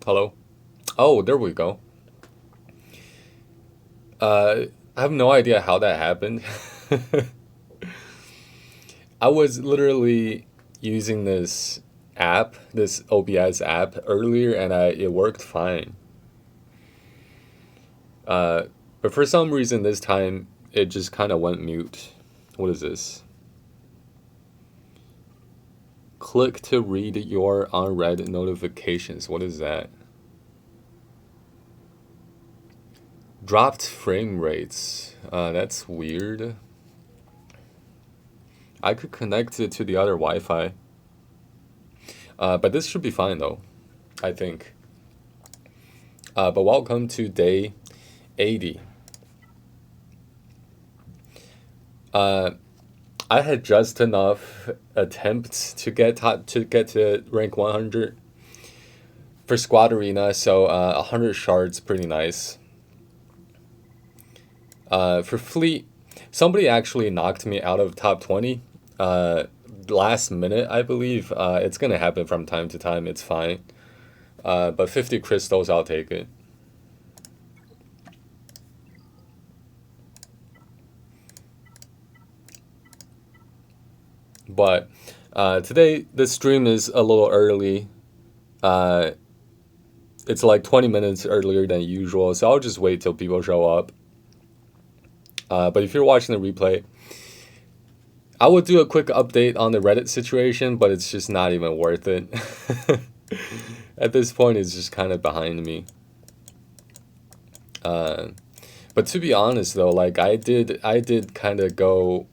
Hello? Oh, there we go. I have no idea how that happened. I was literally using this app, this OBS app earlier, and it worked fine. Uh, but for some reason this time it just kind of went mute. What is this? Click to read your unread notifications. What is that? Dropped frame rates. That's weird. I could connect it to the other Wi-Fi. But this should be fine though, I think. But welcome to day 80. Uh, I had just enough attempts to get to rank 100 for squad arena, so 100 shards, pretty nice. For fleet, somebody actually knocked me out of top 20 last minute, I believe. It's gonna happen from time to time. It's fine. But 50 crystals, I'll take it. But today, the stream is a little early. Uh, it's like 20 minutes earlier than usual, so I'll just wait till people show up. But if you're watching the replay, I would do a quick update on the Reddit situation, but it's just not even worth it. At this point, it's just kind of behind me. But to be honest, though, like I did kind of go.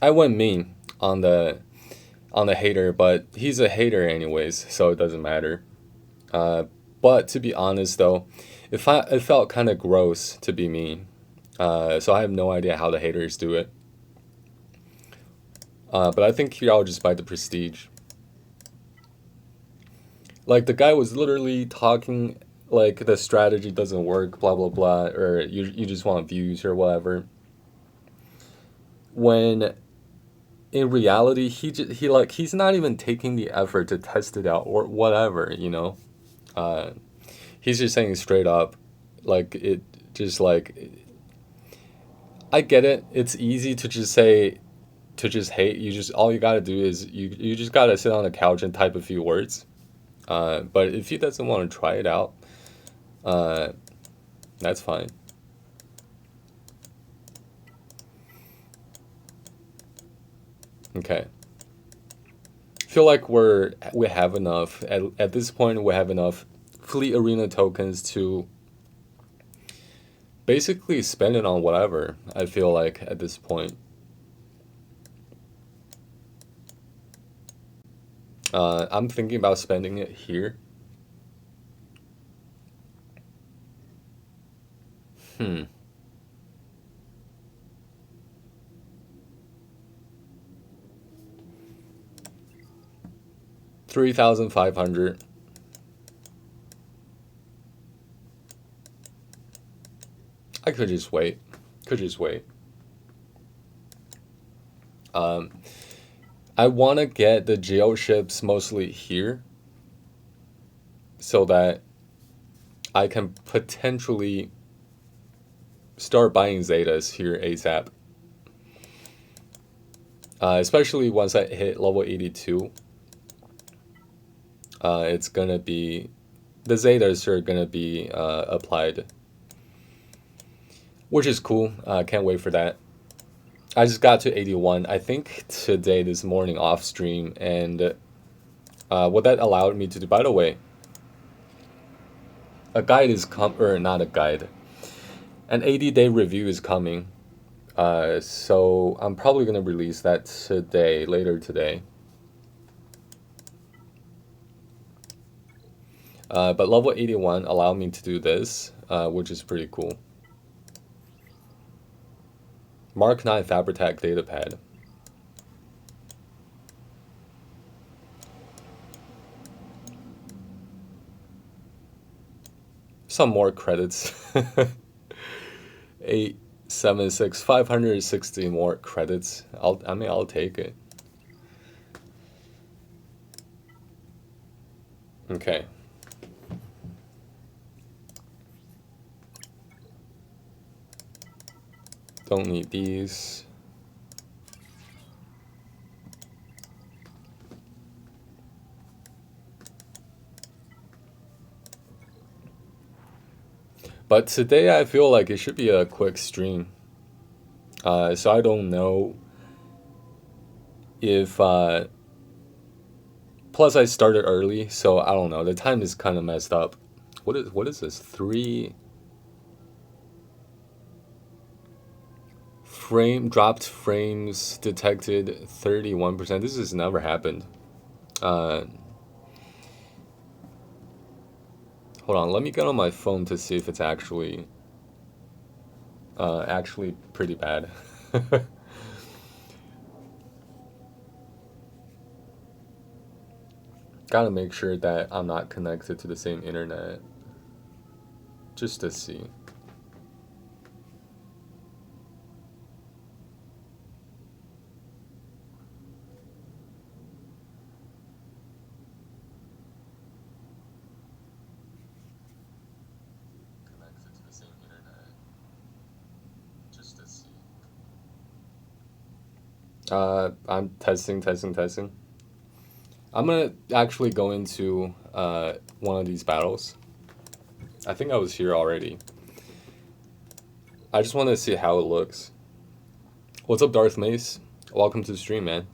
I went mean on the hater, but he's a hater anyways, so it doesn't matter. But to be honest, though, it felt kind of gross to be mean. So I have no idea how the haters do it. But I think here I'll just buy the prestige. Like the guy was literally talking like the strategy doesn't work, blah blah blah, or you just want views or whatever. When in reality, he's not even taking the effort to test it out or whatever, you know. Uh, he's just saying straight up, like it just like I get it. It's easy to just say to just hate. You just all you gotta do is you just gotta sit on the couch and type a few words. But if he doesn't want to try it out, uh, that's fine. Okay. Feel like we have enough at this point. We have enough fleet arena tokens to basically spend it on whatever. I feel like at this point. I'm thinking about spending it here. Hmm. 3,500. I could just wait. Could just wait. Um, I want to get the geo ships mostly here so that I can potentially start buying Zetas here ASAP. Especially once I hit level 82. It's gonna be the Zetas are gonna be applied, which is cool. Can't wait for that. I just got to 81, I think today, this morning off stream, and what that allowed me to do. By the way, a guide is or not a guide, an 80-day review is coming. So I'm probably gonna release that today, later today. But level 81 allowed me to do this, which is pretty cool. Mark 9 Fabritac datapad. Some more credits. 876, 560 more credits. I'll take it. Okay. Don't need these. But today I feel like it should be a quick stream. So I don't know if plus I started early, so I don't know. The time is kind of messed up. What is this? 3 dropped frames detected 31%. This has never happened. Uh Hold on, let me get on my phone to see if it's actually pretty bad. Gotta make sure that I'm not connected to the same internet just to see. Connected to the same internet just to see. I'm testing. I'm gonna actually go into one of these battles. I think I was here already. I just want to see how it looks. What's up, Darth Mace? Welcome to the stream, man.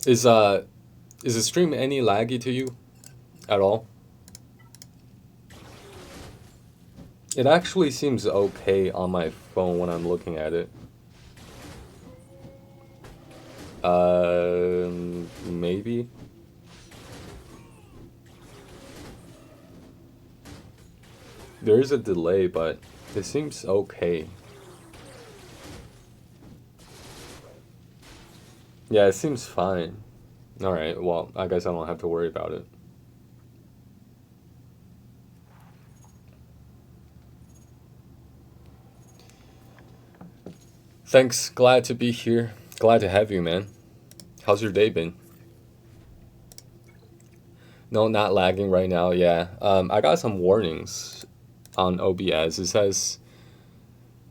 Is the stream any laggy to you at all? It actually seems okay on my phone when I'm looking at it. Maybe. There is a delay, but it seems okay. Yeah, it seems fine. Alright, well, I guess I don't have to worry about it. Thanks, glad to be here. Glad to have you, man. How's your day been? No, not lagging right now, yeah. I got some warnings on OBS. It says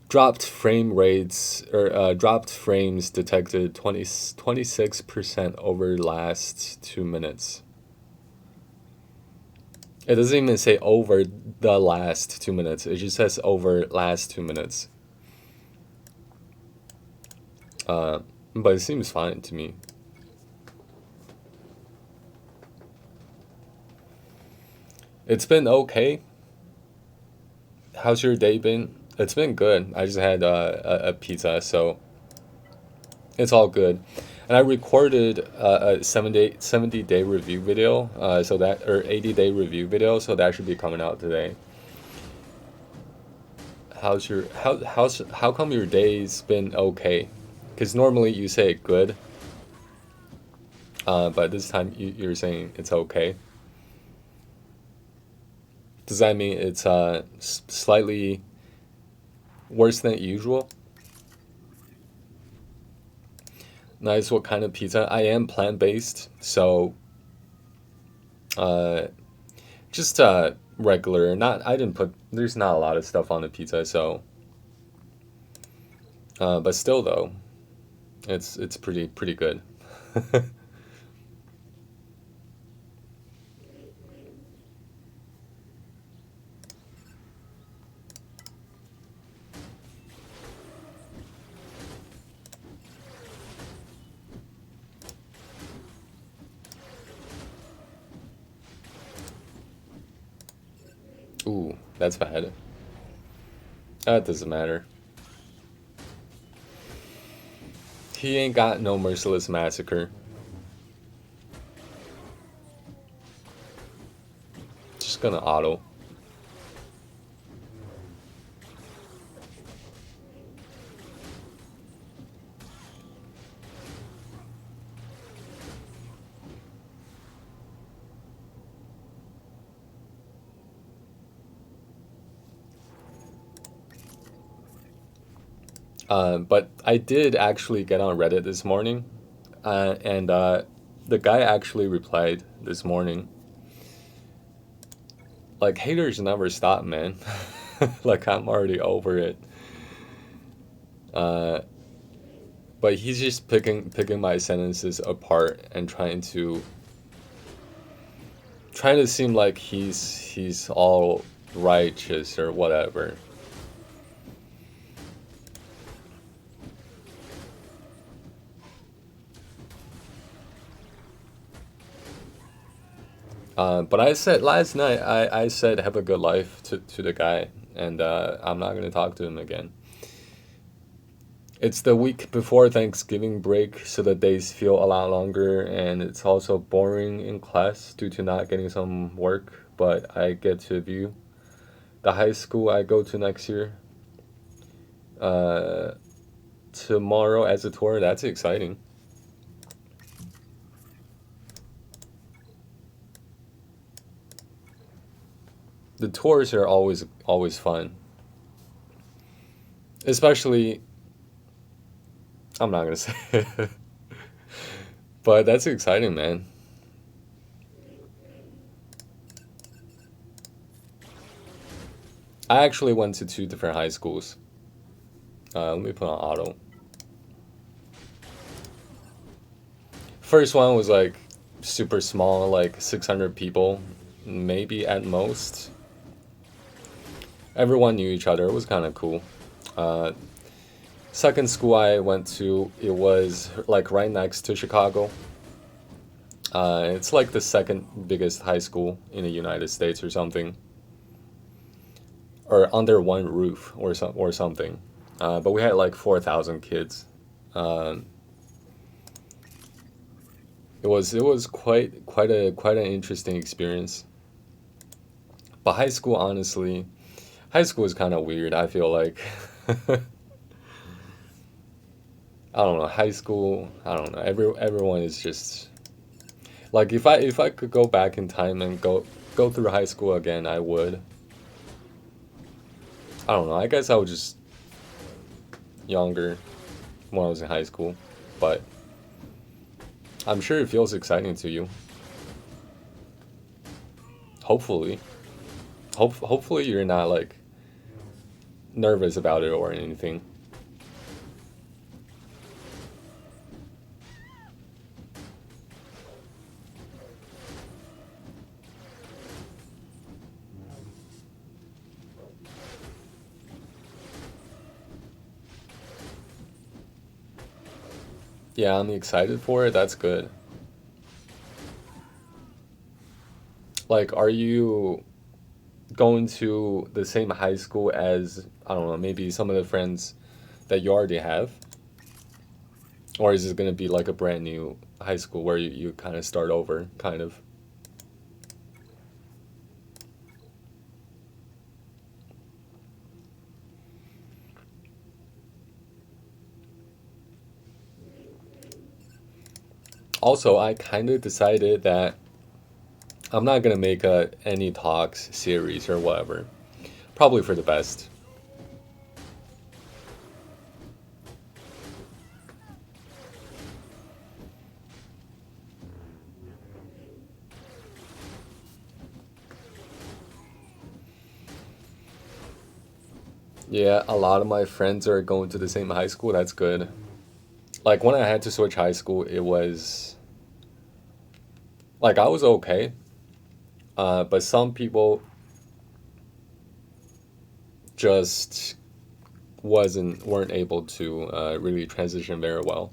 dropped frame rates or dropped frames detected 26% over last 2 minutes. It doesn't even say over the last 2 minutes. It just says over last 2 minutes. But it seems fine to me. It's been okay. How's your day been? It's been good. I just had a pizza, so it's all good. And I recorded a 70-day review video, so that or 80-day review video, so that should be coming out today. How come your day's been okay? Because normally you say good, but this time you're saying it's okay. Does that mean it's slightly worse than usual? Nice. What kind of pizza? I am plant-based, so just regular. Not I didn't put. There's not a lot of stuff on the pizza, so. But still, though, it's pretty good. Ooh, that's bad. That doesn't matter. He ain't got no merciless massacre. Just gonna auto. But I did actually get on Reddit this morning. And the guy actually replied this morning, like, haters never stop, man. Like, I'm already over it. Uh, but he's just picking my sentences apart and trying to seem like he's all righteous or whatever. But I said last night, I said have a good life to the guy, and I'm not gonna talk to him again. It's the week before Thanksgiving break, so the days feel a lot longer, and it's also boring in class due to not getting some work. But I get to view the high school I go to next year uh, tomorrow as a tour. That's exciting. The tours are always fun, especially. I'm not gonna say, it. But that's exciting, man. I actually went to two different high schools. Let me put on auto. First one was like super small, like 600 people, maybe at most. Everyone knew each other. It was kind of cool. Uh, Second school I went to, it was like right next to Chicago. It's like the second biggest high school in the United States or something, or under one roof or something. But we had like 4,000 kids. Um, it was quite an interesting experience. But high school is kind of weird. I feel like I don't know, high school. I don't know. Everyone is just like, if I could go back in time and go through high school again, I would. I don't know. I guess I was just younger when I was in high school, but I'm sure it feels exciting to you. Hopefully, hopefully you're not like nervous about it or anything. Yeah, I'm excited for it. That's good. Like, are you going to the same high school as, I don't know, maybe some of the friends that you already have? Or is it going to be like a brand new high school where you kind of start over, kind of? Also, I kind of decided that I'm not going to make any talks series or whatever. Probably for the best. Yeah, a lot of my friends are going to the same high school. That's good. Like, when I had to switch high school, it was like I was okay. But some people just weren't able to really transition very well.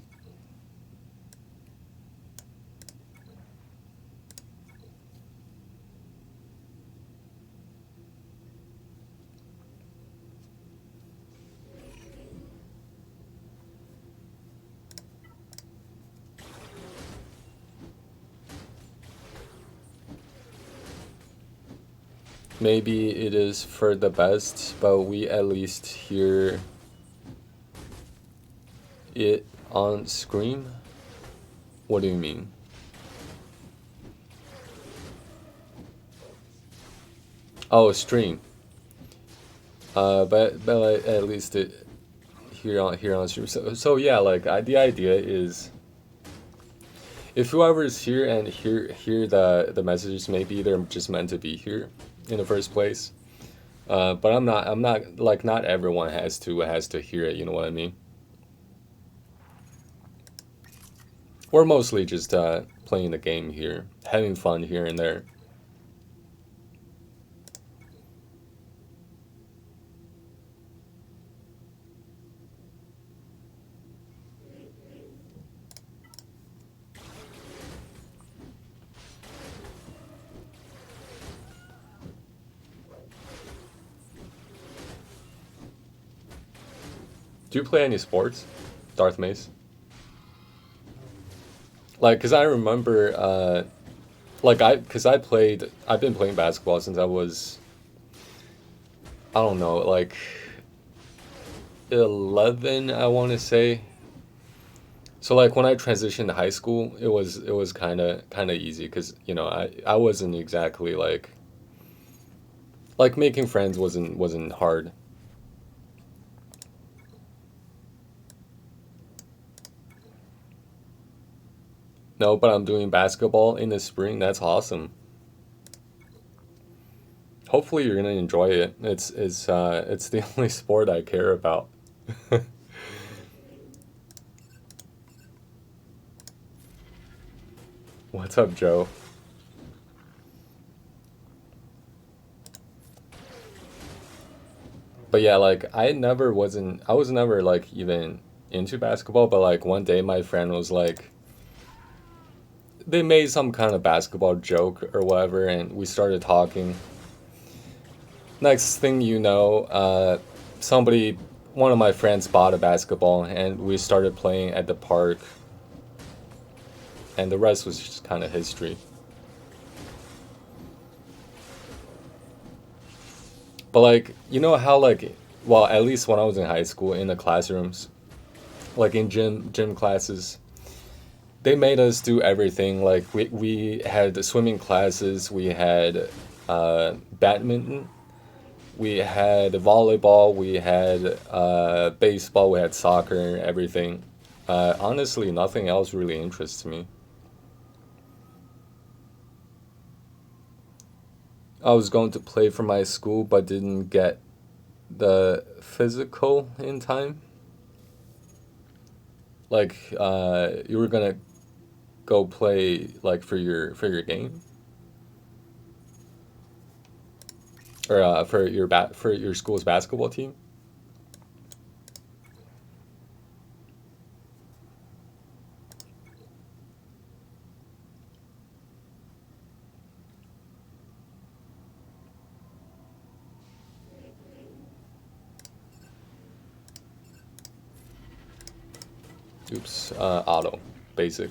Maybe it is for the best, but we at least hear it on screen. What do you mean? Oh, stream. But like, at least it here on stream. So yeah, like the idea is If whoever's here and hear the messages, maybe they're just meant to be here in the first place. But I'm not like not everyone has to hear it. You know what I mean? We're mostly just playing the game here, having fun here and there. Do you play any sports, Darth Mace? Like, cause I remember, cause I've been playing basketball since I was, I don't know, like 11, I want to say. So like when I transitioned to high school, it was kind of easy because I wasn't exactly like making friends wasn't hard. No, but I'm doing basketball in the spring. That's awesome. Hopefully you're gonna enjoy it. It's the only sport I care about. What's up, Joe? But yeah, like I was never like even into basketball, but like one day my friend was like they made some kind of basketball joke or whatever and we started talking. Next thing you know, somebody one of my friends bought a basketball and we started playing at the park and the rest was just kind of history. But like, you know how like well, at least when I was in high school in the classrooms, like in gym classes, they made us do everything. Like we had swimming classes, we had badminton, we had volleyball, we had baseball, we had soccer, everything. Honestly, nothing else really interests me. I was going to play for my school, but didn't get the physical in time. Like you were gonna go play like for your game or for your school's basketball team. Oops, auto, basic.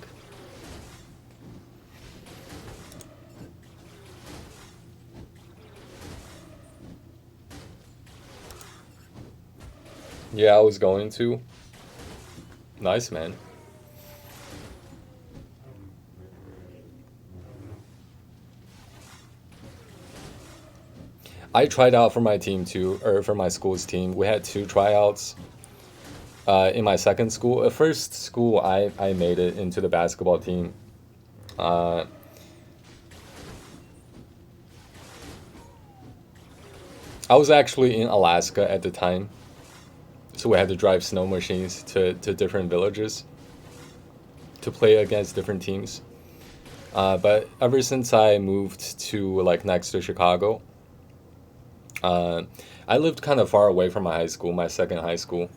Yeah, I was going to. Nice, man. I tried out for my team too, or for my school's team. We had two tryouts in my second school. At first school, I made it into the basketball team. Uh, I was actually in Alaska at the time, so we had to drive snow machines to different villages to play against different teams. But ever since I moved to like next to Chicago, uh, I lived kind of far away from my high school, my second high school.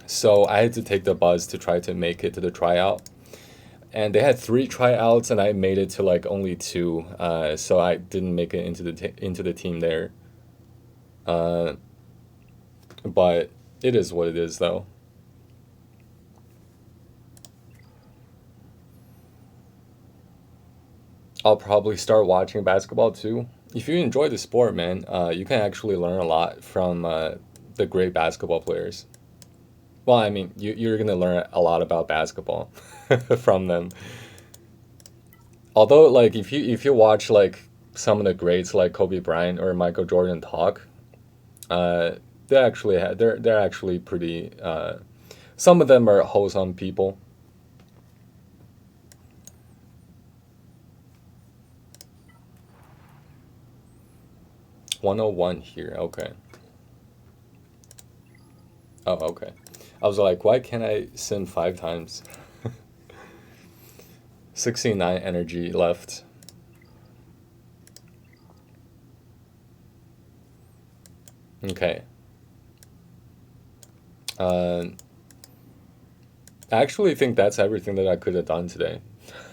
So I had to take the bus to try to make it to the tryout. And they had three tryouts, and I made it to like only two. So I didn't make it into into the team there. Uh, but it is what it is, though. I'll probably start watching basketball too. If you enjoy the sport, man, you can actually learn a lot from the great basketball players. Well, I mean, you're gonna learn a lot about basketball from them. Although, like, if you watch like some of the greats like Kobe Bryant or Michael Jordan talk, uh, they're actually pretty. Some of them are wholesome people. 101 here. Okay. Oh, okay. I was like, why can't I sim 5 times? 69 energy left. Okay. I actually think that's everything that I could have done today.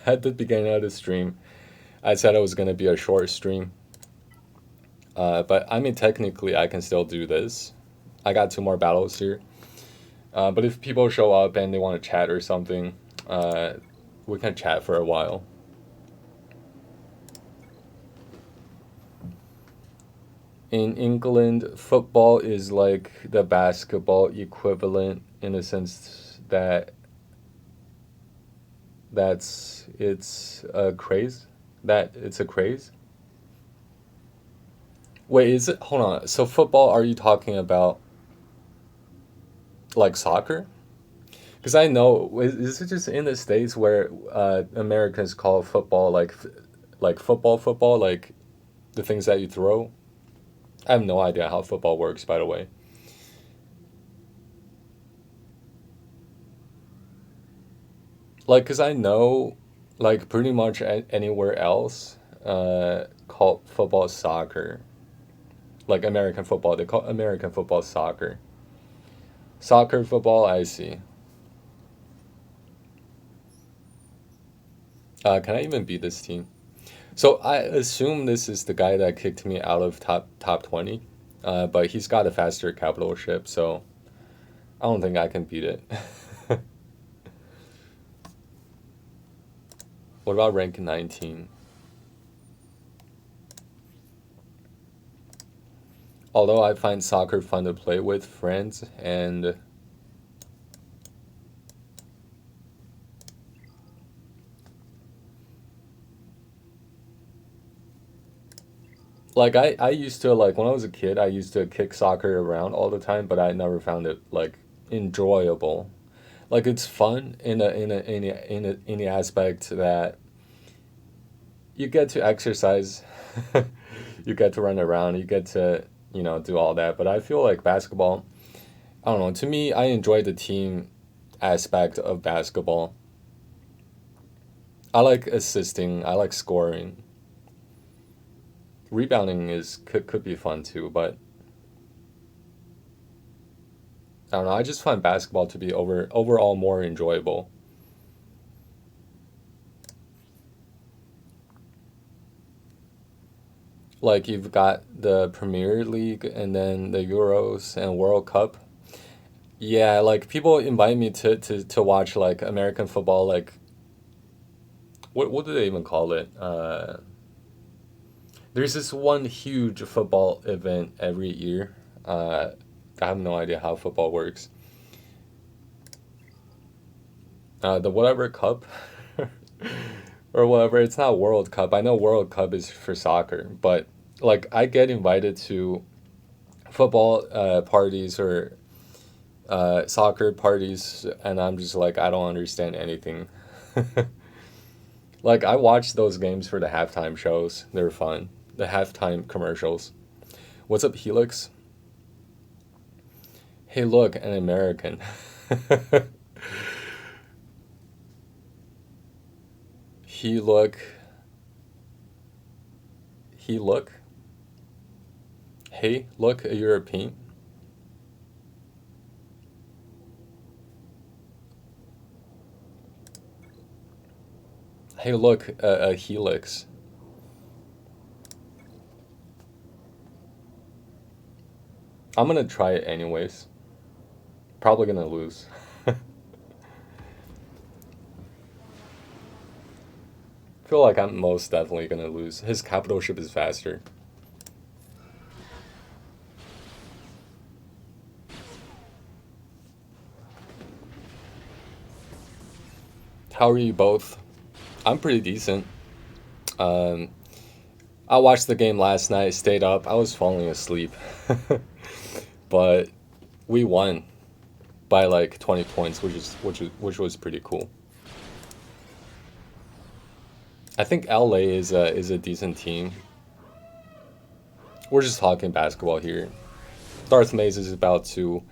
At the beginning of the stream, I said it was going to be a short stream. But I mean, technically, I can still do this. I got 2 more battles here. But if people show up and they want to chat or something, we can chat for a while. In England, football is like the basketball equivalent in a sense that it's a craze. That it's a craze. Wait, is it? Hold on. So football? Are you talking about like soccer? Because I know is it just in the states where Americans call football like football like the things that you throw? I have no idea how football works, by the way. Like, because I know, like, pretty much anywhere else, call football soccer. Like American football, they call American football soccer. Soccer football, I see. Can I even beat this team? So I assume this is the guy that kicked me out of top 20, but he's got a faster capital ship, so I don't think I can beat it. What about rank 19? Although I find soccer fun to play with friends and like I used to like when I was a kid I used to kick soccer around all the time, but I never found it like enjoyable. Like it's fun in the aspect that you get to exercise, you get to run around, you get to, do all that. But I feel like basketball, I don't know, to me, I enjoy the team aspect of basketball. I like assisting, I like scoring. Rebounding could be fun too, but I don't know, I just find basketball to be overall more enjoyable. Like you've got the Premier League and then the Euros and World Cup. Yeah, like people invite me to watch like American football, like what do they even call it? There's this one huge football event every year. I have no idea how football works. The whatever cup or whatever. It's not World Cup. I know World Cup is for soccer, but like I get invited to football parties or soccer parties, and I'm just like I don't understand anything. Like I watched those games for the halftime shows. They're fun. The halftime commercials. What's up, Helix? Hey, look, an American. he look. He look. Hey, look, a European. Hey, look, a Helix. I'm gonna try it anyways. Probably gonna lose. Feel like I'm most definitely gonna lose. His capital ship is faster. How are you both? I'm pretty decent. Um, I watched the game last night, stayed up. I was falling asleep. But we won by like 20 points, which was pretty cool. I think LA is a decent team. we're just talking basketball here. Darth Maze is about to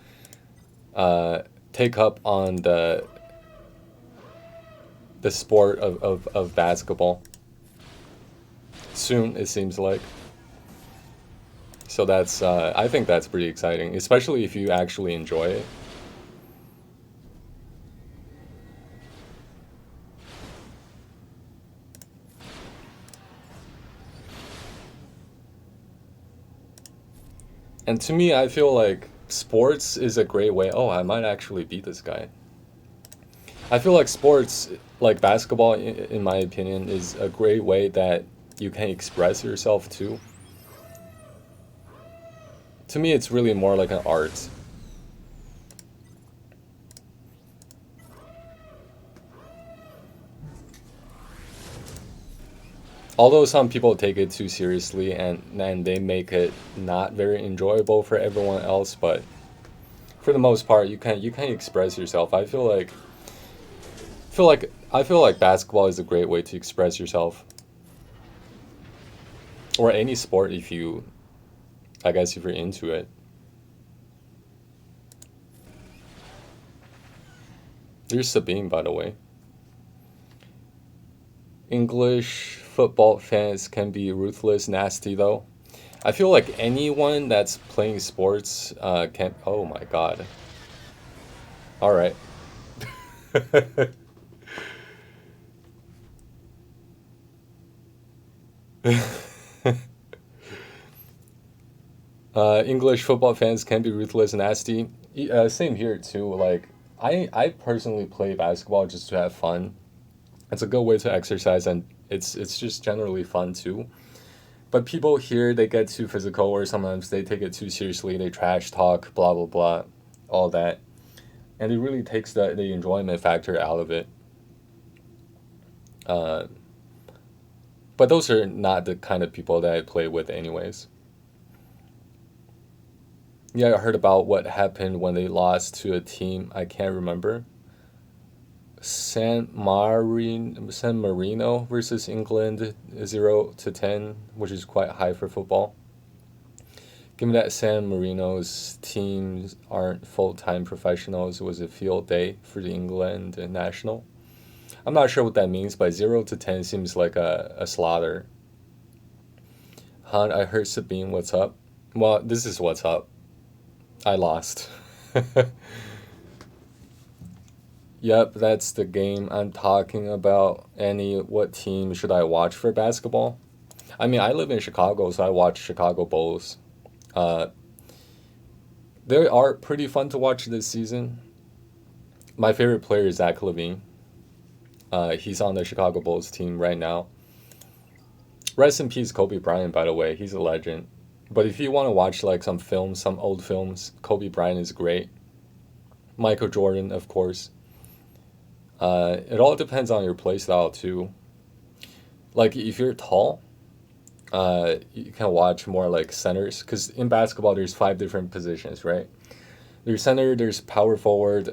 uh, take up on the sport of basketball soon, it seems like. So that's I think that's pretty exciting, especially if you actually enjoy it. And to me, I feel like sports is a great way. Oh, I might actually beat this guy. I feel like sports, like basketball, in my opinion, is a great way that you can express yourself too. To me, it's really more like an art. Although some people take it too seriously and they make it not very enjoyable for everyone else, but for the most part, you can express yourself. I feel like basketball is a great way to express yourself, or any sport if you, I guess, if you're into it. There's Sabine, by the way. English football fans can be ruthless, nasty though. I feel like anyone that's playing sports can. Oh my god! All right. English football fans can be ruthless, nasty. Same here too. Like I personally play basketball just to have fun. It's a good way to exercise, and it's just generally fun too. But people here, they get too physical, or sometimes they take it too seriously. They trash talk, blah blah blah, all that, and it really takes the enjoyment factor out of it. Uh, but those are not the kind of people that I play with, anyways. Yeah, I heard about what happened when they lost to a team I can't remember. San Marino versus England, 0-10, which is quite high for football. Given that San Marino's teams aren't full time professionals, it was a field day for the England national. I'm not sure what that means, but 0-10 seems like a slaughter. Hunt, I heard Sabine, what's up? Well, this is what's up. I lost. Yep, that's the game I'm talking about. What team should I watch for basketball? I mean, I live in Chicago, so I watch Chicago Bulls. Uh, they are pretty fun to watch this season. My favorite player is Zach LaVine. He's on the Chicago Bulls team right now. Rest in peace, Kobe Bryant, by the way. He's a legend. But if you want to watch like some films, some old films, Kobe Bryant is great. Michael Jordan, of course. It all depends on your play style too. Like if you're tall, you can watch more like centers because in basketball there's five different positions, right? There's center, there's power forward,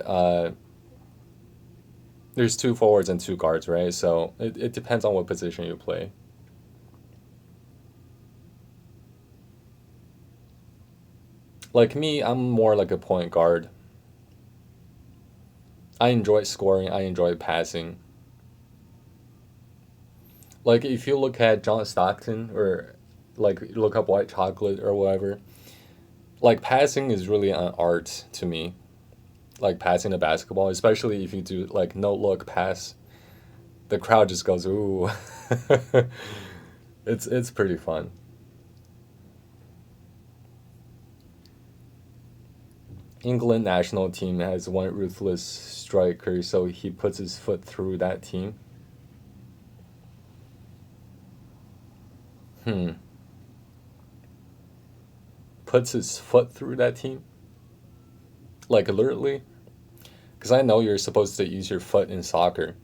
there's two forwards and two guards, right? So it depends on what position you play. Like me, I'm more like a point guard. I enjoy scoring, I enjoy passing. Like if you look at John Stockton or like look up White Chocolate or whatever, like passing is really an art to me. Like passing the basketball, especially if you do like no look pass, the crowd just goes ooh. It's pretty fun. England national team has one ruthless striker, so he puts his foot through that team. Hmm. Puts his foot through that team? Like literally? Because I know you're supposed to use your foot in soccer.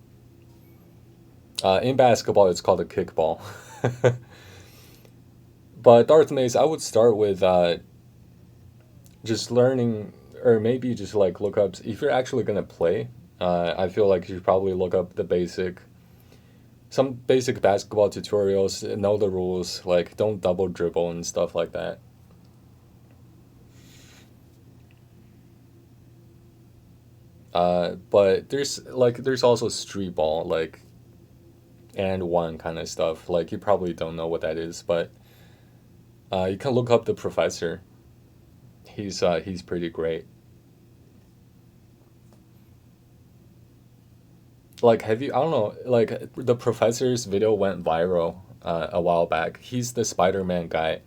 In basketball, it's called a kickball. But Darth Mace, I would start with just learning, or maybe just like look up if you're actually gonna play. I feel like you should probably look up the basic Some basic basketball tutorials, know the rules, like don't double dribble and stuff like that. But there's also street ball, like and one kind of stuff. Like you probably don't know what that is, but you can look up the professor. He's pretty great. Like have you? I don't know. Like the professor's video went viral a while back. He's the Spider-Man guy.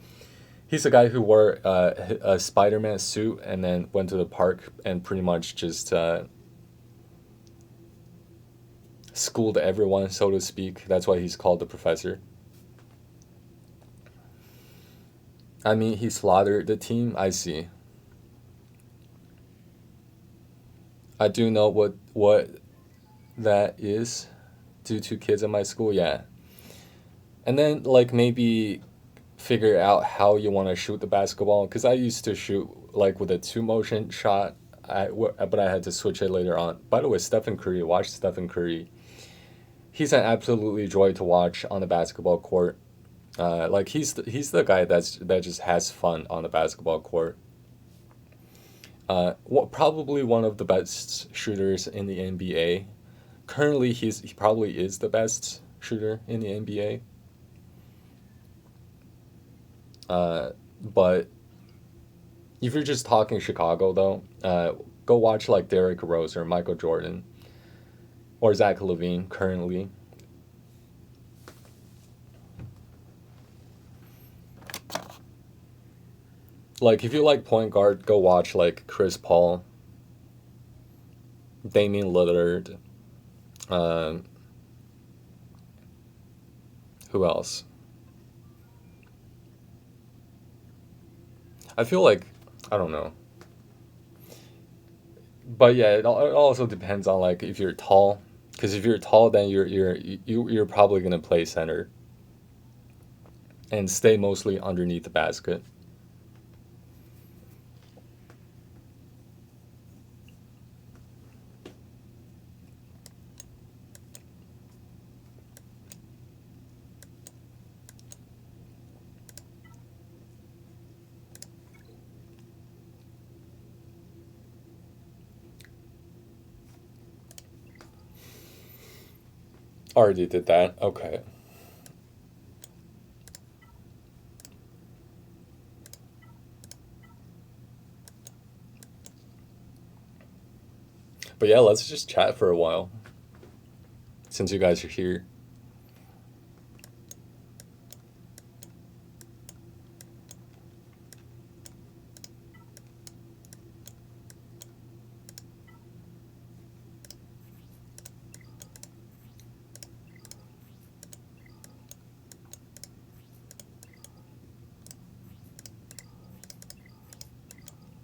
He's the guy who wore a Spider-Man suit and then went to the park and pretty much just schooled everyone, so to speak. That's why he's called the professor. I mean, he slaughtered the team. I see. I do know what that is due to kids in my school. Yeah, and then like maybe figure out how you want to shoot the basketball because I used to shoot like with a two motion shot. But I had to switch it later on. By the way, Stephen Curry. Watch Stephen Curry. He's an absolutely joy to watch on the basketball court. Like he's the guy that just has fun on the basketball court. Probably one of the best shooters in the NBA. Currently, he probably is the best shooter in the NBA. But if you're just talking Chicago, though, go watch like Derrick Rose or Michael Jordan or Zach LaVine currently. Like if you like point guard, go watch like Chris Paul, Damian Lillard. Um, who else? I feel like I don't know, but yeah, it also depends on like if you're tall, because if you're tall, then you're probably gonna play center and stay mostly underneath the basket. Already did that. Okay, but yeah, let's just chat for a while since you guys are here.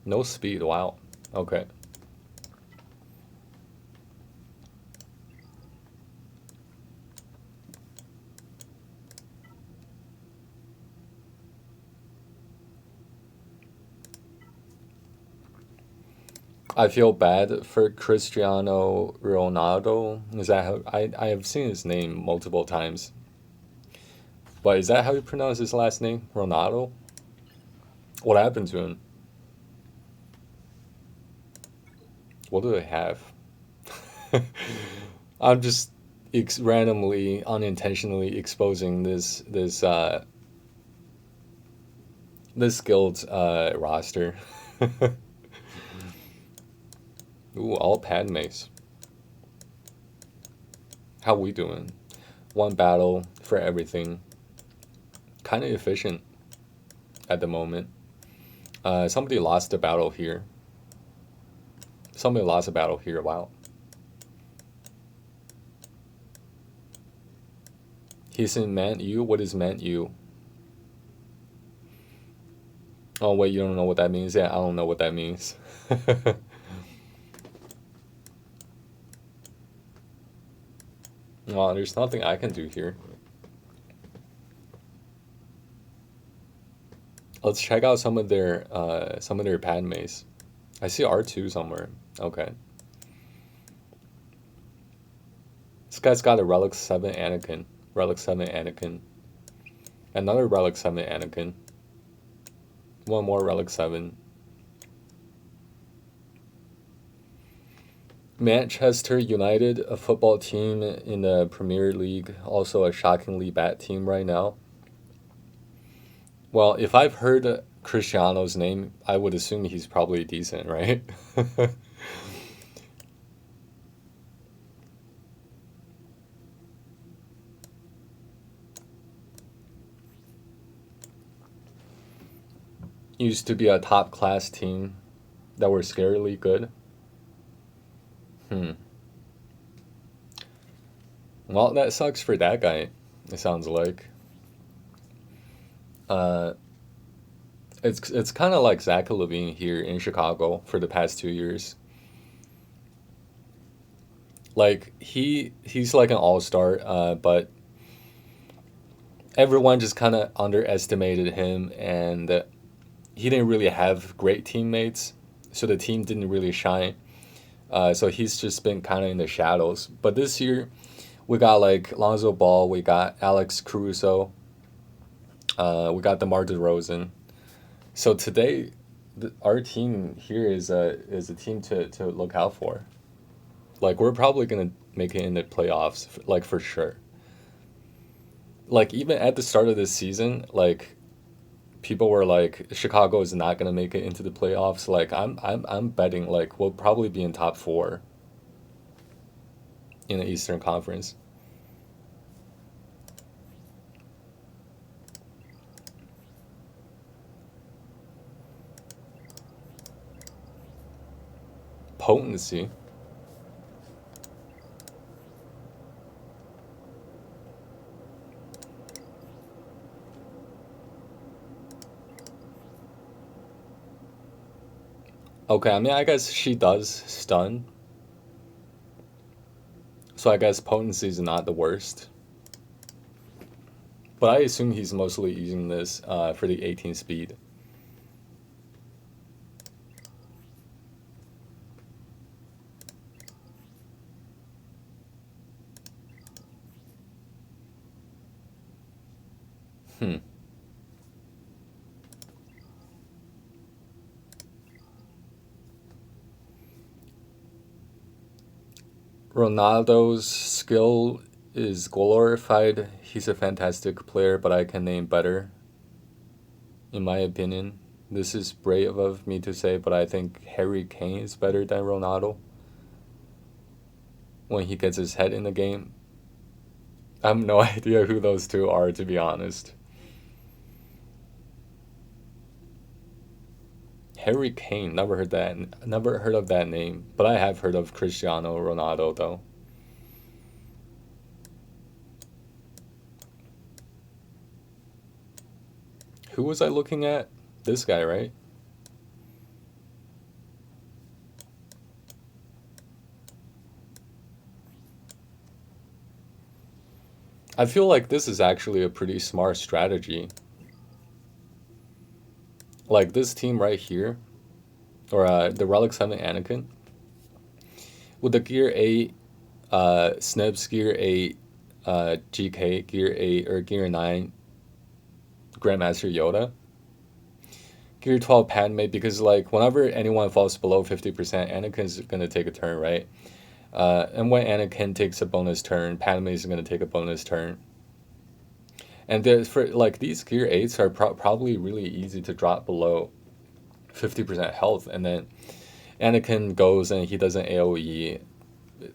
No speed. Wow. Okay. I feel bad for Cristiano Ronaldo. Is that how I have seen his name multiple times? But is that how you pronounce his last name? Ronaldo? What happened to him? What do they have? I'm just randomly, unintentionally exposing this guild's roster. Ooh, all Padmes. How we doing? One battle for everything. Kind of efficient at the moment. Somebody lost a battle here. Somebody lost a battle here. Wow. He's in Man U. What is Man U? Oh wait, you don't know what that means? Yeah, I don't know what that means. Well, there's nothing I can do here. Let's check out some of their Padmes. I see R2 somewhere. Okay. This guy's got a Relic 7 Anakin. Relic 7 Anakin. Another Relic 7 Anakin. One more Relic 7. Manchester United, a football team in the Premier League, also a shockingly bad team right now. Well, if I've heard Cristiano's name, I would assume he's probably decent, right? Used to be a top class team that were scarily good. Hmm. Well, that sucks for that guy, it sounds like. Uh, it's kind of like Zach Levine here in Chicago for the past 2 years. Like he's like an all-star, but everyone just kind of underestimated him, and he didn't really have great teammates, so the team didn't really shine. So he's just been kind of in the shadows. But this year, we got like Lonzo Ball, we got Alex Caruso, we got DeMar DeRozan. So today, our team here is a team to look out for. Like we're probably gonna make it in the playoffs, like for sure. Like even at the start of this season, like people were like Chicago is not gonna make it into the playoffs. Like I'm betting like we'll probably be in top four in the Eastern Conference. Potency. Okay, I mean I guess she does stun, so I guess potency is not the worst. But I assume he's mostly using this for the 18 speed. Hmm. Ronaldo's skill is glorified. He's a fantastic player, but I can name better, in my opinion. This is brave of me to say, but I think Harry Kane is better than Ronaldo when he gets his head in the game. I have no idea who those two are, to be honest. Harry Kane, never heard that. Never heard of that name, but I have heard of Cristiano Ronaldo though. Who was I looking at? This guy, right? I feel like this is actually a pretty smart strategy. Like this team right here, or the Relic 7 Anakin, with the Gear 8, Snibs Gear 8, GK Gear 8, or Gear 9, Grandmaster Yoda, Gear 12 Padme, because like whenever anyone falls below 50%, Anakin's gonna take a turn, right? And when Anakin takes a bonus turn, Padme is gonna take a bonus turn. And for like these Gear 8s are probably really easy to drop below 50% health, and then Anakin goes and he doesn't AoE.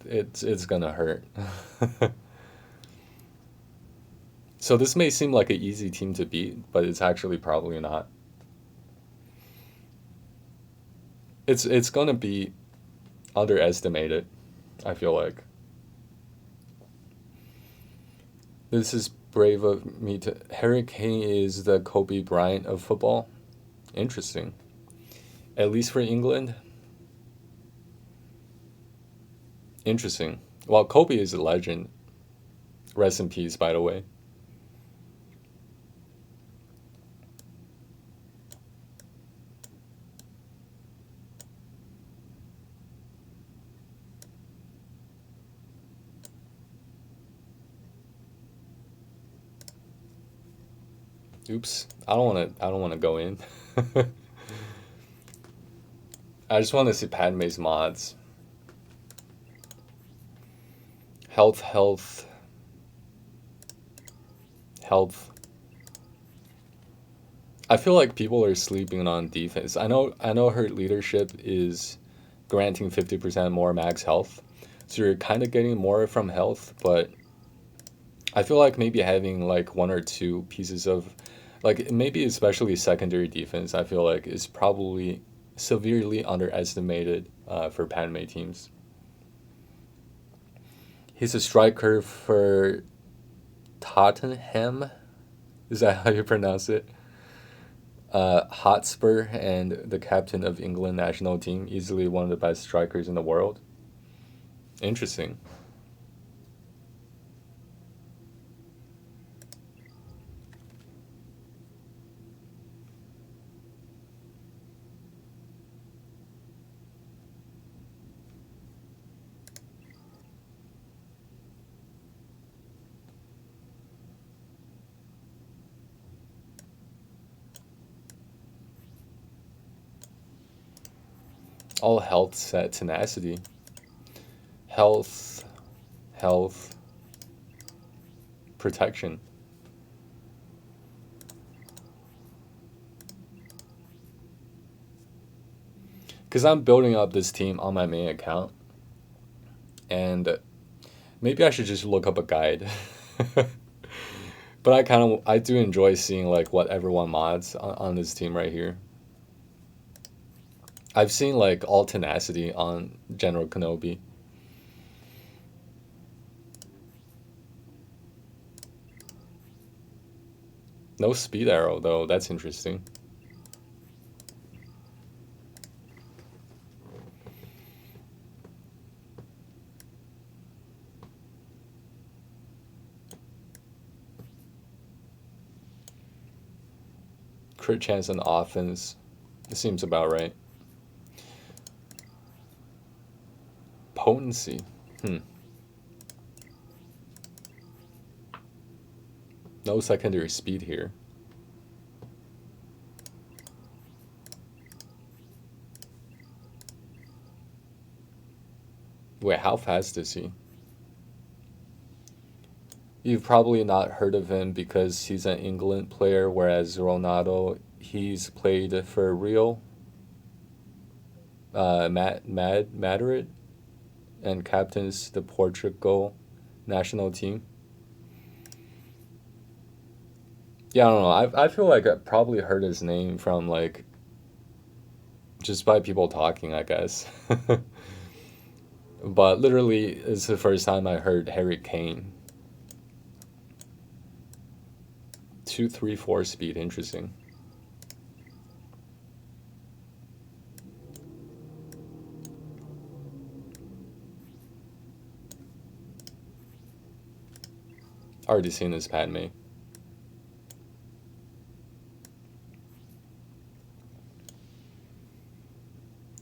It's gonna hurt. So this may seem like an easy team to beat, but it's actually probably not. It's gonna be underestimated, I feel like. This is brave of me to. Harry Kane is the Kobe Bryant of football. Interesting. At least for England. Interesting. Well, Kobe is a legend. Rest in peace, by the way. Oops. I don't wanna go in. I just wanna see Padme's mods. Health, health, health. I feel like people are sleeping on defense. I know her leadership is granting 50% more max health. So you're kind of getting more from health, but I feel like maybe having like one or two pieces of, like maybe especially secondary defense, I feel like is probably severely underestimated for Padme teams. He's a striker for Tottenham. Is that how you pronounce it? Hotspur and the captain of England national team, easily one of the best strikers in the world. Interesting. All health set tenacity. Health, health, protection. Because I'm building up this team on my main account, and maybe I should just look up a guide. But I do enjoy seeing like what everyone mods on this team right here. I've seen like all tenacity on General Kenobi. No speed arrow though. That's interesting. Crit chance on offense. It seems about right. Potency. Hmm. No secondary speed here. Wait, how fast is he? You've probably not heard of him because he's an England player, whereas Ronaldo, he's played for Real, Madrid, and captains the Portugal national team. Yeah, I don't know. I feel like I probably heard his name from like just by people talking, I guess. But literally, it's the first time I heard Harry Kane. 234 speed, interesting. Already seen this Padme.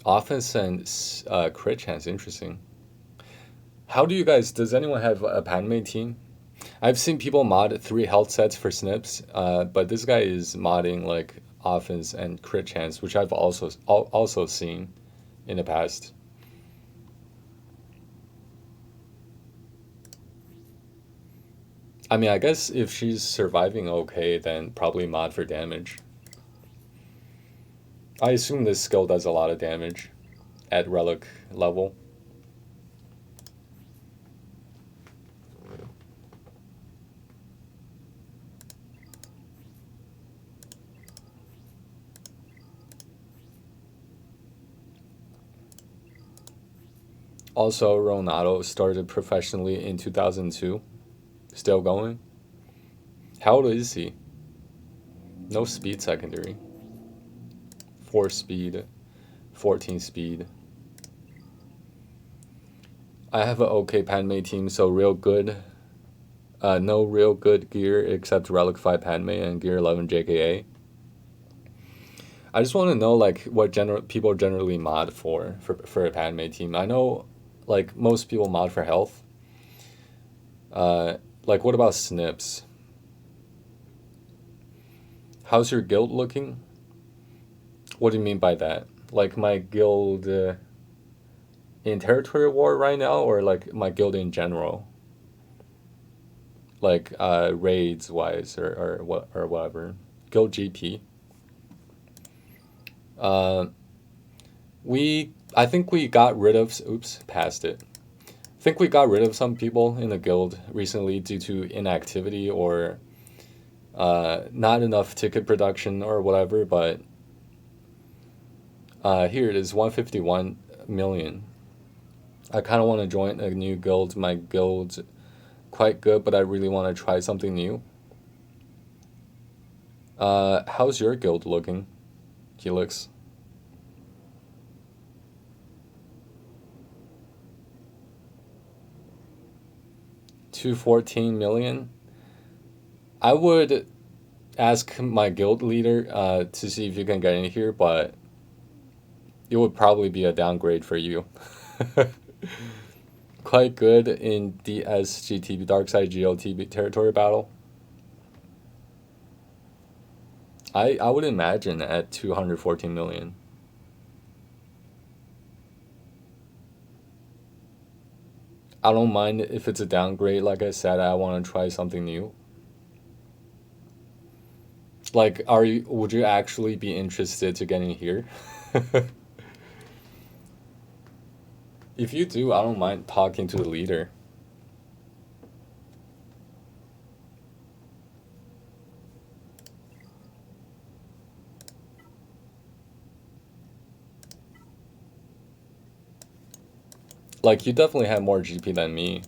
Offense and crit chance, interesting. How do you guys? Does anyone have a Padme team? I've seen people mod three health sets for snips, but this guy is modding like offense and crit chance, which I've also seen in the past. I mean, I guess if she's surviving okay, then probably mod for damage. I assume this skill does a lot of damage at relic level. Also, Ronaldo started professionally in 2002. Still going. How old is he? No speed secondary. 4 speed, 14 speed. I have an okay Padme team, so real good. No real good gear except Relic 5 Padme and Gear 11 JKA. I just want to know like what people generally mod for a Padme team. I know like most people mod for health. Like what about snips? How's your guild looking? What do you mean by that? Like my guild in territory war right now, or like my guild in general? Like raids wise, or what, or whatever. Guild GP. Uh, I think we got rid of. Oops, passed it. I think we got rid of some people in the guild recently due to inactivity or not enough ticket production or whatever. But here it is, 151 million. I kind of want to join a new guild. My guild's quite good, but I really want to try something new. How's your guild looking, Helix? $214 million. I would ask my guild leader to see if you can get in here, but it would probably be a downgrade for you. Quite good in DSGTB, Darkside GOTB territory battle. I would imagine at 214 million. I don't mind if it's a downgrade. Like I said, I want to try something new. Like, would you actually be interested to get in here? If you do, I don't mind talking to the leader. Like, you definitely have more GP than me.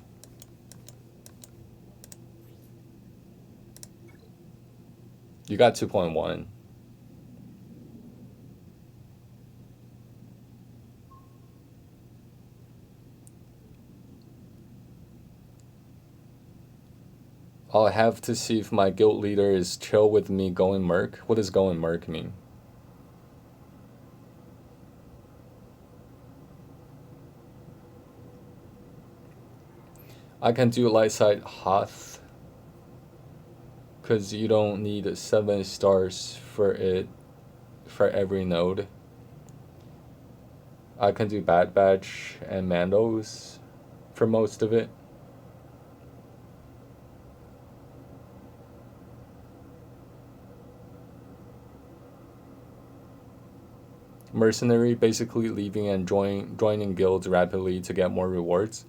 You got 2.1. I'll have to see if my guild leader is chill with me going merc. What does going merc mean? I can do light side Hoth, because you don't need 7 stars for it for every node. I can do Bad Batch and Mandos for most of it. Mercenary, basically leaving and joining guilds rapidly to get more rewards.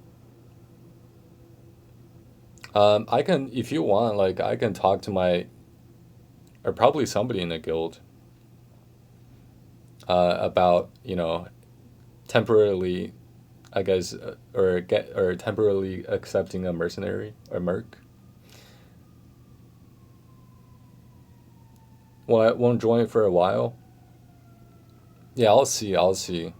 I can, if you want, like, I can talk to my, or probably somebody in the guild, about, temporarily, I guess, or temporarily accepting a mercenary or merc. Well, I won't join for a while. Yeah, I'll see.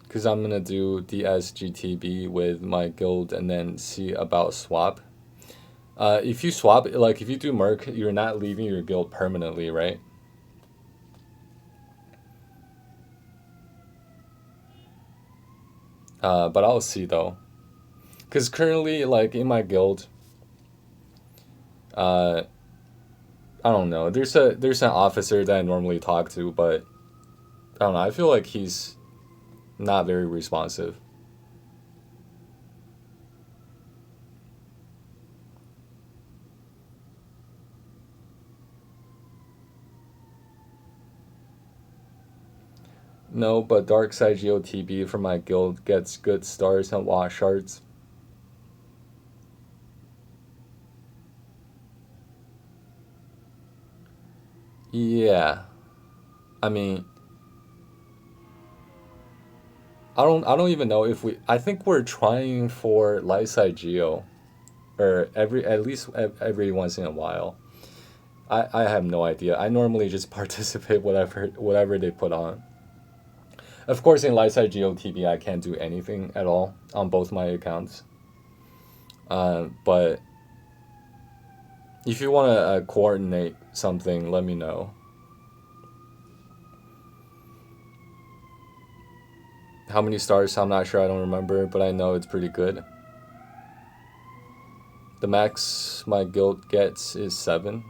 Because I'm going to do DSGTB with my guild and then see about swap. If you swap, like if you do merc, you're not leaving your guild permanently, right? But I'll see though. Because currently, like in my guild, I don't know. There's an officer that I normally talk to, but I don't know. I feel like he's not very responsive. No, but Darkside GOTB for my guild gets good stars and wash shards. Yeah. I mean, I don't even know if I think we're trying for light side geo, or at least every once in a while. I have no idea. I normally just participate whatever they put on. Of course, in light side GOTB, I can't do anything at all on both my accounts. But if you want to coordinate something, let me know. How many stars? I'm not sure. I don't remember, but I know it's pretty good. The max my guild gets is 7.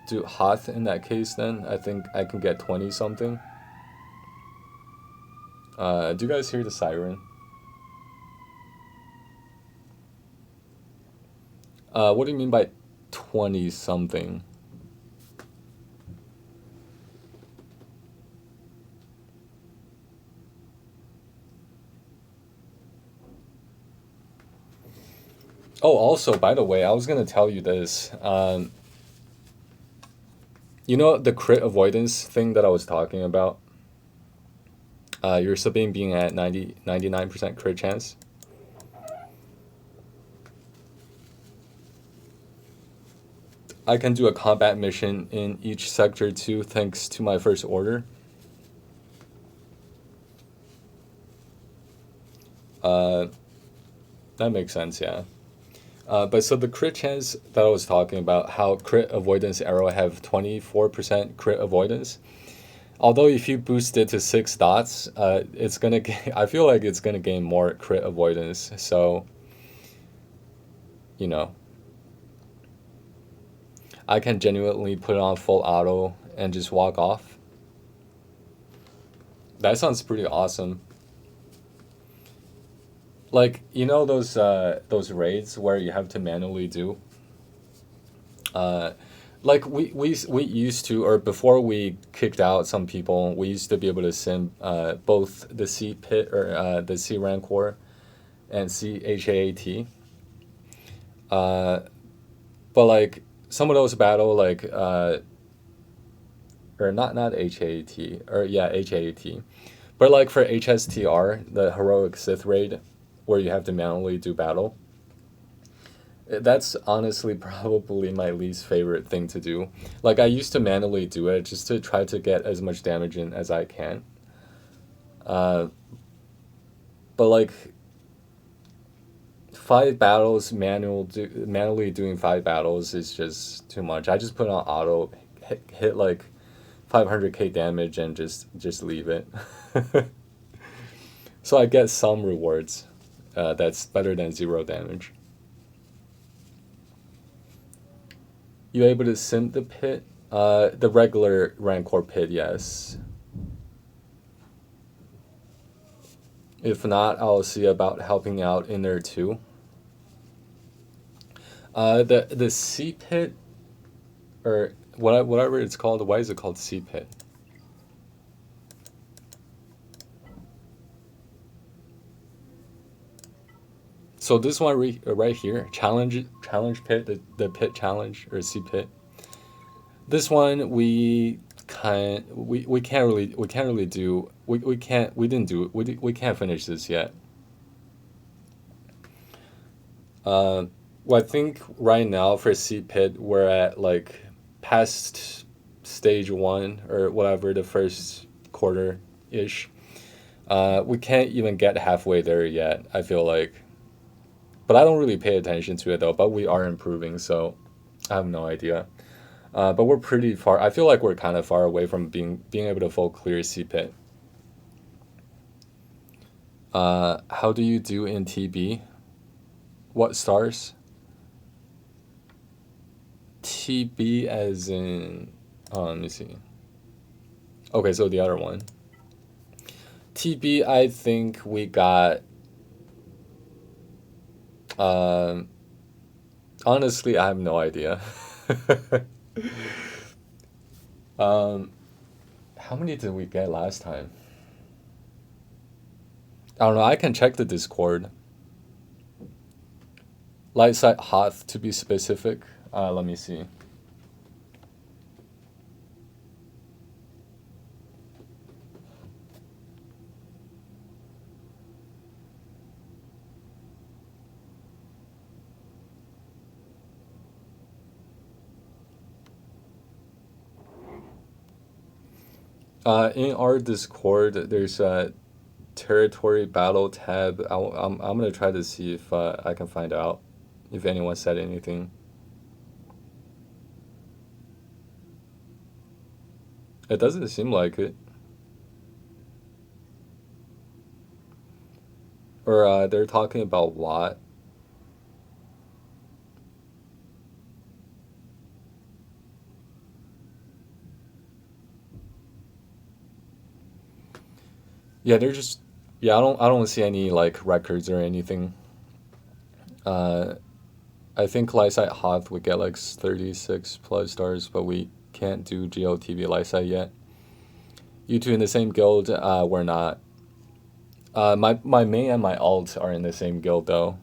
Do Hoth in that case then? I think I can get 20 something. Do you guys hear the siren? What do you mean by 20 something? Oh, also, by the way, I was gonna tell you this. You know the crit avoidance thing that I was talking about? Your Sabine being at 99% crit chance. I can do a combat mission in each sector too, thanks to my first order. That makes sense, yeah. But so the crit chance that I was talking about, how crit avoidance arrow have 24% crit avoidance. Although if you boost it to 6 dots, it's gonna I feel like it's gonna gain more crit avoidance. So, you know, I can genuinely put it on full auto and just walk off. That sounds pretty awesome. Like, you know those raids where you have to manually do. Uh, like we used to, or before we kicked out some people, we used to be able to sim both the C pit or the C rancor and CHAAT. Uh, but like some of those battle or not HAAT, or yeah, HAAT. But like for HSTR, the heroic Sith raid, where you have to manually do battle, that's honestly probably my least favorite thing to do. Like I used to manually do it just to try to get as much damage in as I can. Uh, but like 5 battles manually doing 5 battles is just too much. I just put on auto, hit like 500k damage and just leave it. So I get some rewards. That's better than 0 damage. You able to sim the pit? The regular Rancor pit, yes. If not, I'll see about helping out in there too. The C pit, or whatever it's called. Why is it called C pit? So this one right here, challenge pit, the pit challenge or C pit. This one we can't really do we didn't do we can't finish this yet. Well, I think right now for C pit we're at like past stage 1 or whatever, the first quarter ish. We can't even get halfway there yet, I feel like. But I don't really pay attention to it though. But we are improving, so I have no idea. But we're pretty far. I feel like we're kind of far away from being able to full clear C pit. How do you do in TB? What stars? TB as in. Oh, let me see. Okay, so the other one. TB, I think we got. Um, Honestly, I have no idea. um, how many did we get last time? I don't know. I can check the Discord. Light side Hoth to be specific. Let me see. In our Discord, there's a territory battle tab. I'm gonna try to see if I can find out if anyone said anything. It doesn't seem like it. Or they're talking about what? Yeah, they're just yeah. I don't see any like records or anything. Uh, I think Lysite Hoth would get like 36 plus stars, but we can't do GOTV Lysite yet. You two in the same guild? We're not. My main and my alt are in the same guild though.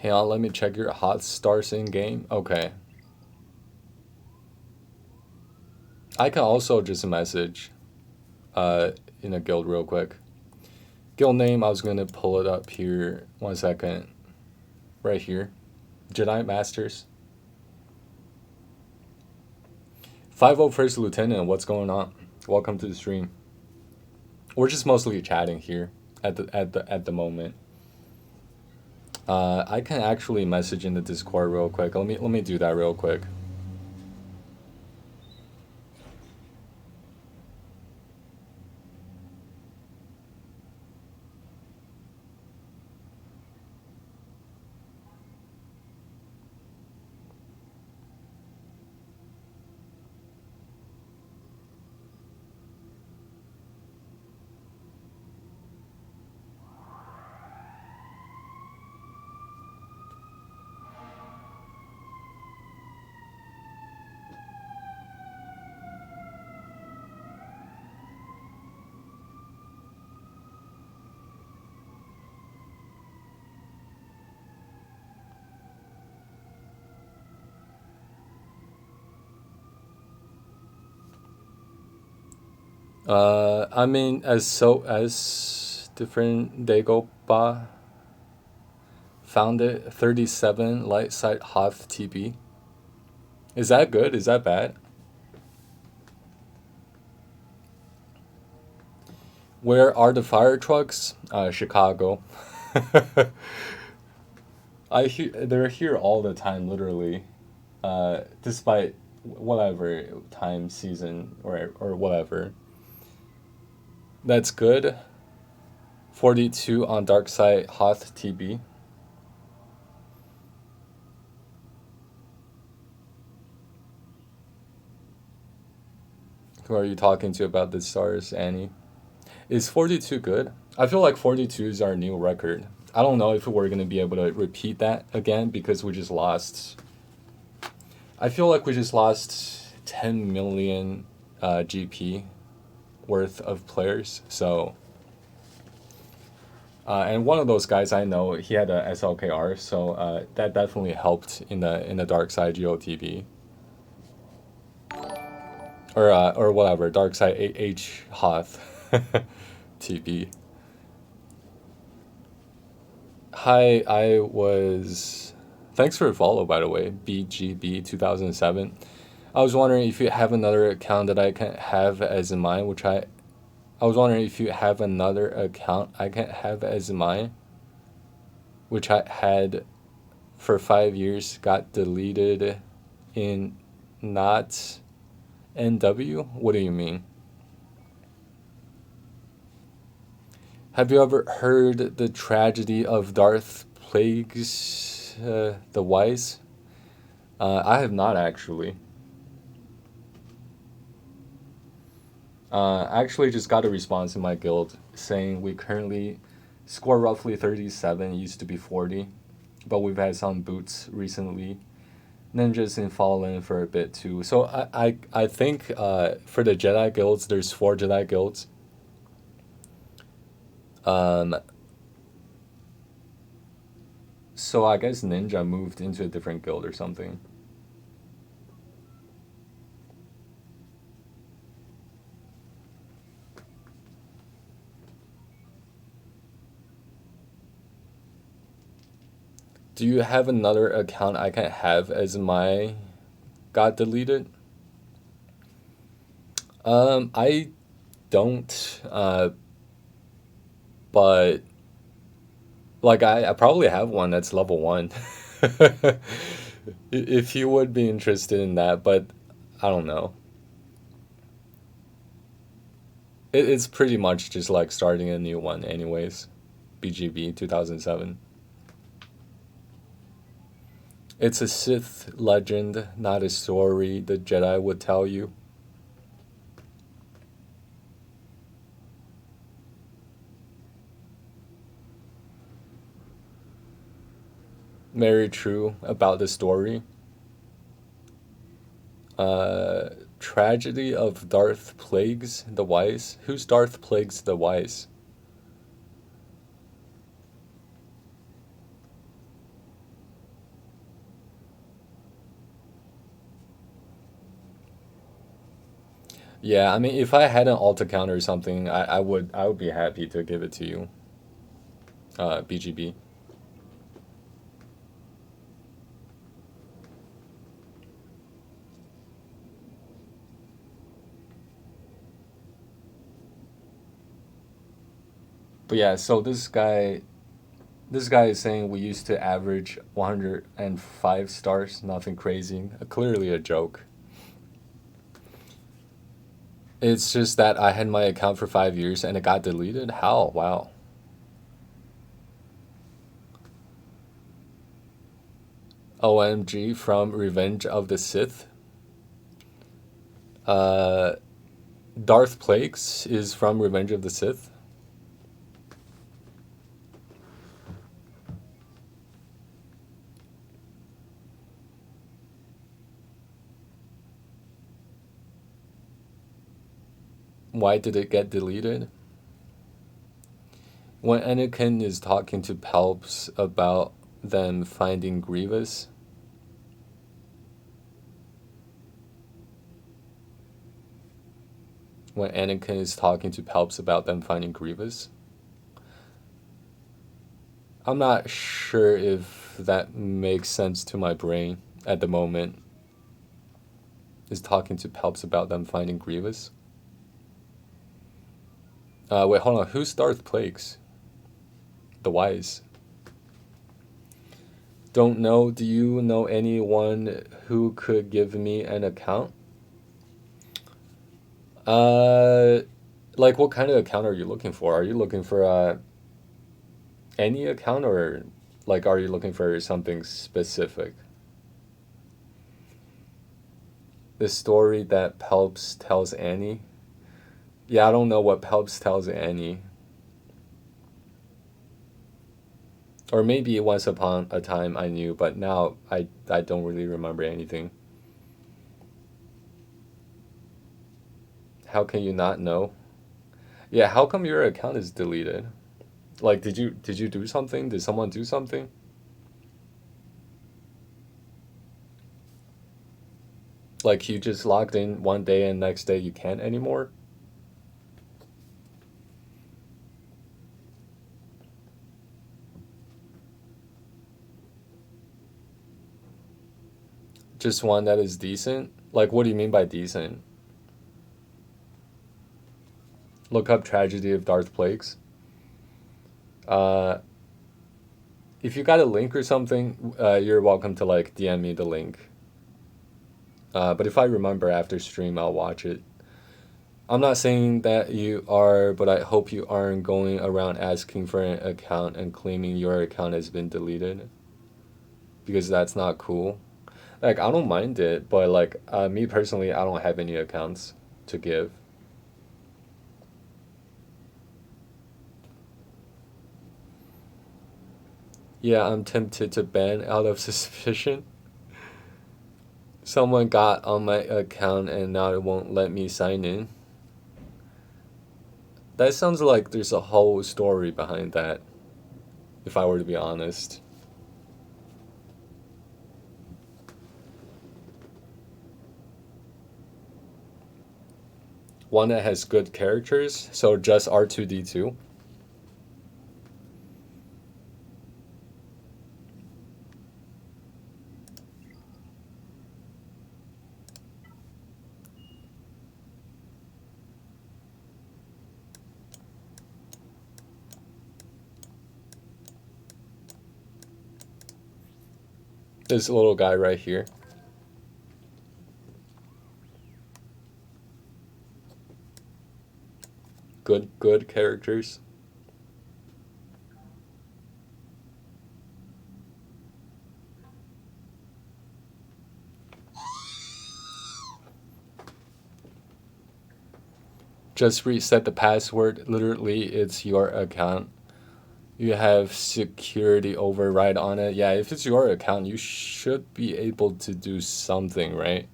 Hang on, let me check your hot stars in game. Okay. I can also just message uh, in a guild real quick. Guild name, I was going to pull it up here. 1 second. Right here. Jedi Masters. 501st Lieutenant, what's going on? Welcome to the stream. We're just mostly chatting here at the moment. I can actually message in the Discord real quick. Let me do that real quick. I mean, as different they go by, found it 37 light side Hoth TB. Is that good? Is that bad? Where are the fire trucks? Chicago. They're here all the time, literally. Despite whatever time, season, or whatever. That's good. 42 on dark side Hoth TB. Who are you talking to about the stars, Annie? Is 42 good? I feel like 42 is our new record. I don't know if we're going to be able to repeat that again because we just lost. I feel like we just lost 10 million GP worth of players. So, and one of those guys I know, he had a SLKR, so that definitely helped in the dark side GOTV. Or whatever, dark side H Hoth TB. Hi, I was. Thanks for the follow, by the way. BGB 2007. I was wondering if you have another account that I can have as mine, which I was wondering if you have another account I can have as mine, which I had for 5 years, got deleted in not NW? What do you mean? Have you ever heard the tragedy of Darth Plagueis the Wise? I have not actually. I actually just got a response in my guild saying we currently score roughly 37, used to be 40, but we've had some boots recently. Ninjas in Fallen for a bit too. So I think for the Jedi guilds, there's 4 Jedi guilds. Um, so I guess Ninja moved into a different guild or something. Do you have another account I can have as my got deleted? I don't, but Like I probably have one that's level 1. If you would be interested in that, but I don't know. It's pretty much just like starting a new one, anyways. BGB 2007. It's a Sith legend, not a story the Jedi would tell you. Very true about the story. Uh, Tragedy of Darth Plagues the Wise. Who's Darth Plagues the Wise? Yeah, I mean, if I had an alt account or something, I would be happy to give it to you. BGB. But yeah, so this guy is saying we used to average 105 stars, nothing crazy. Clearly a joke. It's just that I had my account for 5 years and it got deleted. How? Wow. OMG from Revenge of the Sith. Uh, Darth Plagues is from Revenge of the Sith. Why did it get deleted? When Anakin is talking to Palps about them finding Grievous. When Anakin is talking to Palps about them finding Grievous. I'm not sure if that makes sense to my brain at the moment. Is talking to Palps about them finding Grievous. Wait, hold on. Who's Darth Plagues? The Wise. Don't know. Do you know anyone who could give me an account? Uh, like what kind of account are you looking for? Are you looking for any account, or like are you looking for something specific? The story that Palps tells Annie. Yeah, I don't know what Palps tells Annie. Or maybe once upon a time I knew, but now I don't really remember anything. How can you not know? Yeah, how come your account is deleted? Like did you do something? Did someone do something? Like you just logged in one day and next day you can't anymore? Just one that is decent? Like what do you mean by decent? Look up Tragedy of Darth Plagues. Uh, if you got a link or something, you're welcome to like DM me the link. But if I remember after stream, I'll watch it. I'm not saying that you are, but I hope you aren't going around asking for an account and claiming your account has been deleted, because that's not cool. Like I don't mind it, but like me personally, I don't have any accounts to give. Yeah, I'm tempted to ban out of suspicion. Someone got on my account and now it won't let me sign in. That sounds like there's a whole story behind that, if I were to be honest. One that has good characters, so just R2D2. This little guy right here. Good characters. Just reset the password. Literally, it's your account. You have security override on it. Yeah, if it's your account, you should be able to do something, right?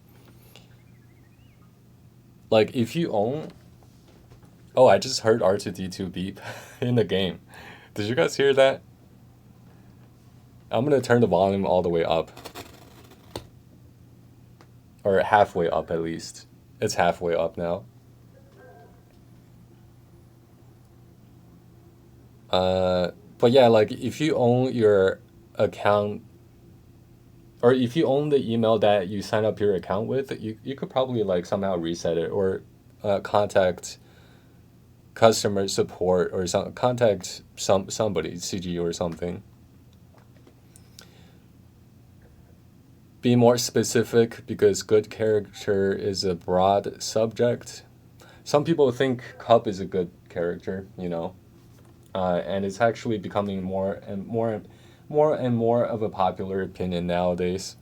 Like, if you own... Oh, I just heard R2D2 beep in the game. Did you guys hear that? I'm gonna turn the volume all the way up. Or halfway up, at least. It's halfway up now. But yeah, like, if you own your account, or if you own the email that you sign up your account with, you could probably, like, somehow reset it, or contact customer support, or contact somebody, CG or something. Be more specific, because good character is a broad subject. Some people think Cup is a good character, you know, and it's actually becoming more and more of a popular opinion nowadays.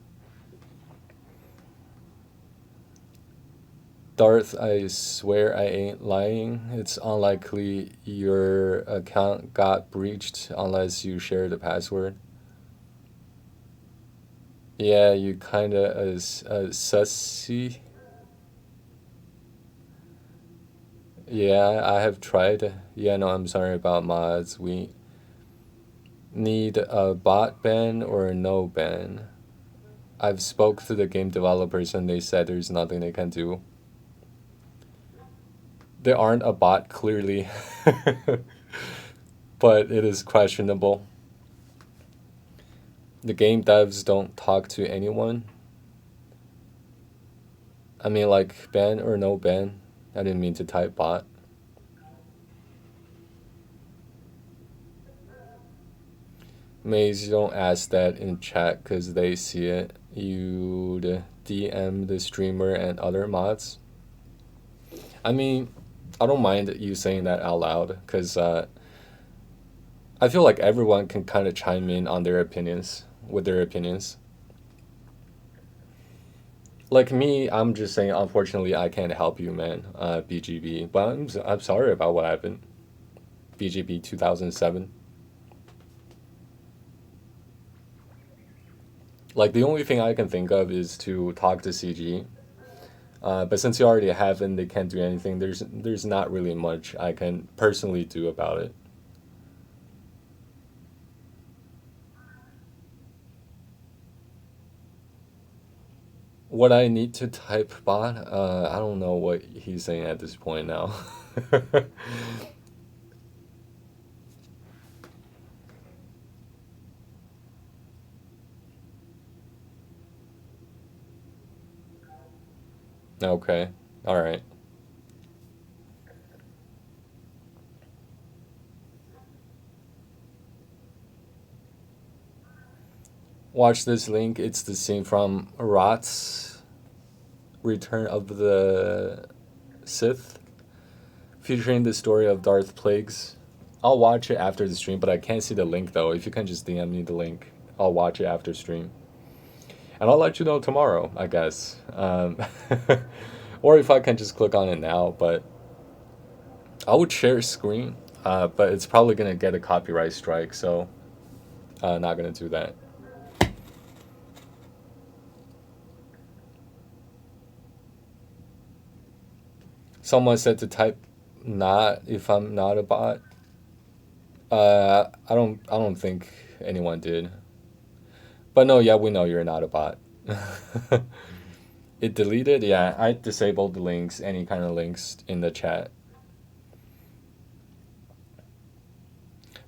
Darth, I swear I ain't lying. It's unlikely your account got breached unless you share the password. Yeah, you kinda sussy. Yeah, I have tried. Yeah, no, I'm sorry about mods. We need a bot ban or no ban. I've spoke to the game developers and they said there's nothing they can do. They aren't a bot, clearly. But it is questionable. The game devs don't talk to anyone. I mean, like, ban or no ban. I didn't mean to type bot. Maze, you don't ask that in chat because they see it. You'd DM the streamer and other mods. I mean, I don't mind you saying that out loud, because I feel like everyone can kind of chime in on their opinions, with their opinions. Like me, I'm just saying, unfortunately, I can't help you, man, BGB. But I'm sorry about what happened. BGB 2007. Like, the only thing I can think of is to talk to CG. But since you already have and they can't do anything, there's not really much I can personally do about it. What I need to type bot? I don't know what he's saying at this point now. Okay, all right. Watch this link. It's the scene from Rot's Return of the Sith, featuring the story of Darth Plagueis. I'll watch it after the stream, but I can't see the link though. If you can just DM me the link, I'll watch it after stream. And I'll let you know tomorrow, I guess. Or if I can just click on it now, but I would share screen, but it's probably going to get a copyright strike, so not going to do that. Someone said to type not if I'm not a bot. I don't think anyone did. But no, yeah, we know you're not a bot. It deleted? Yeah, I disabled the links, any kind of links in the chat.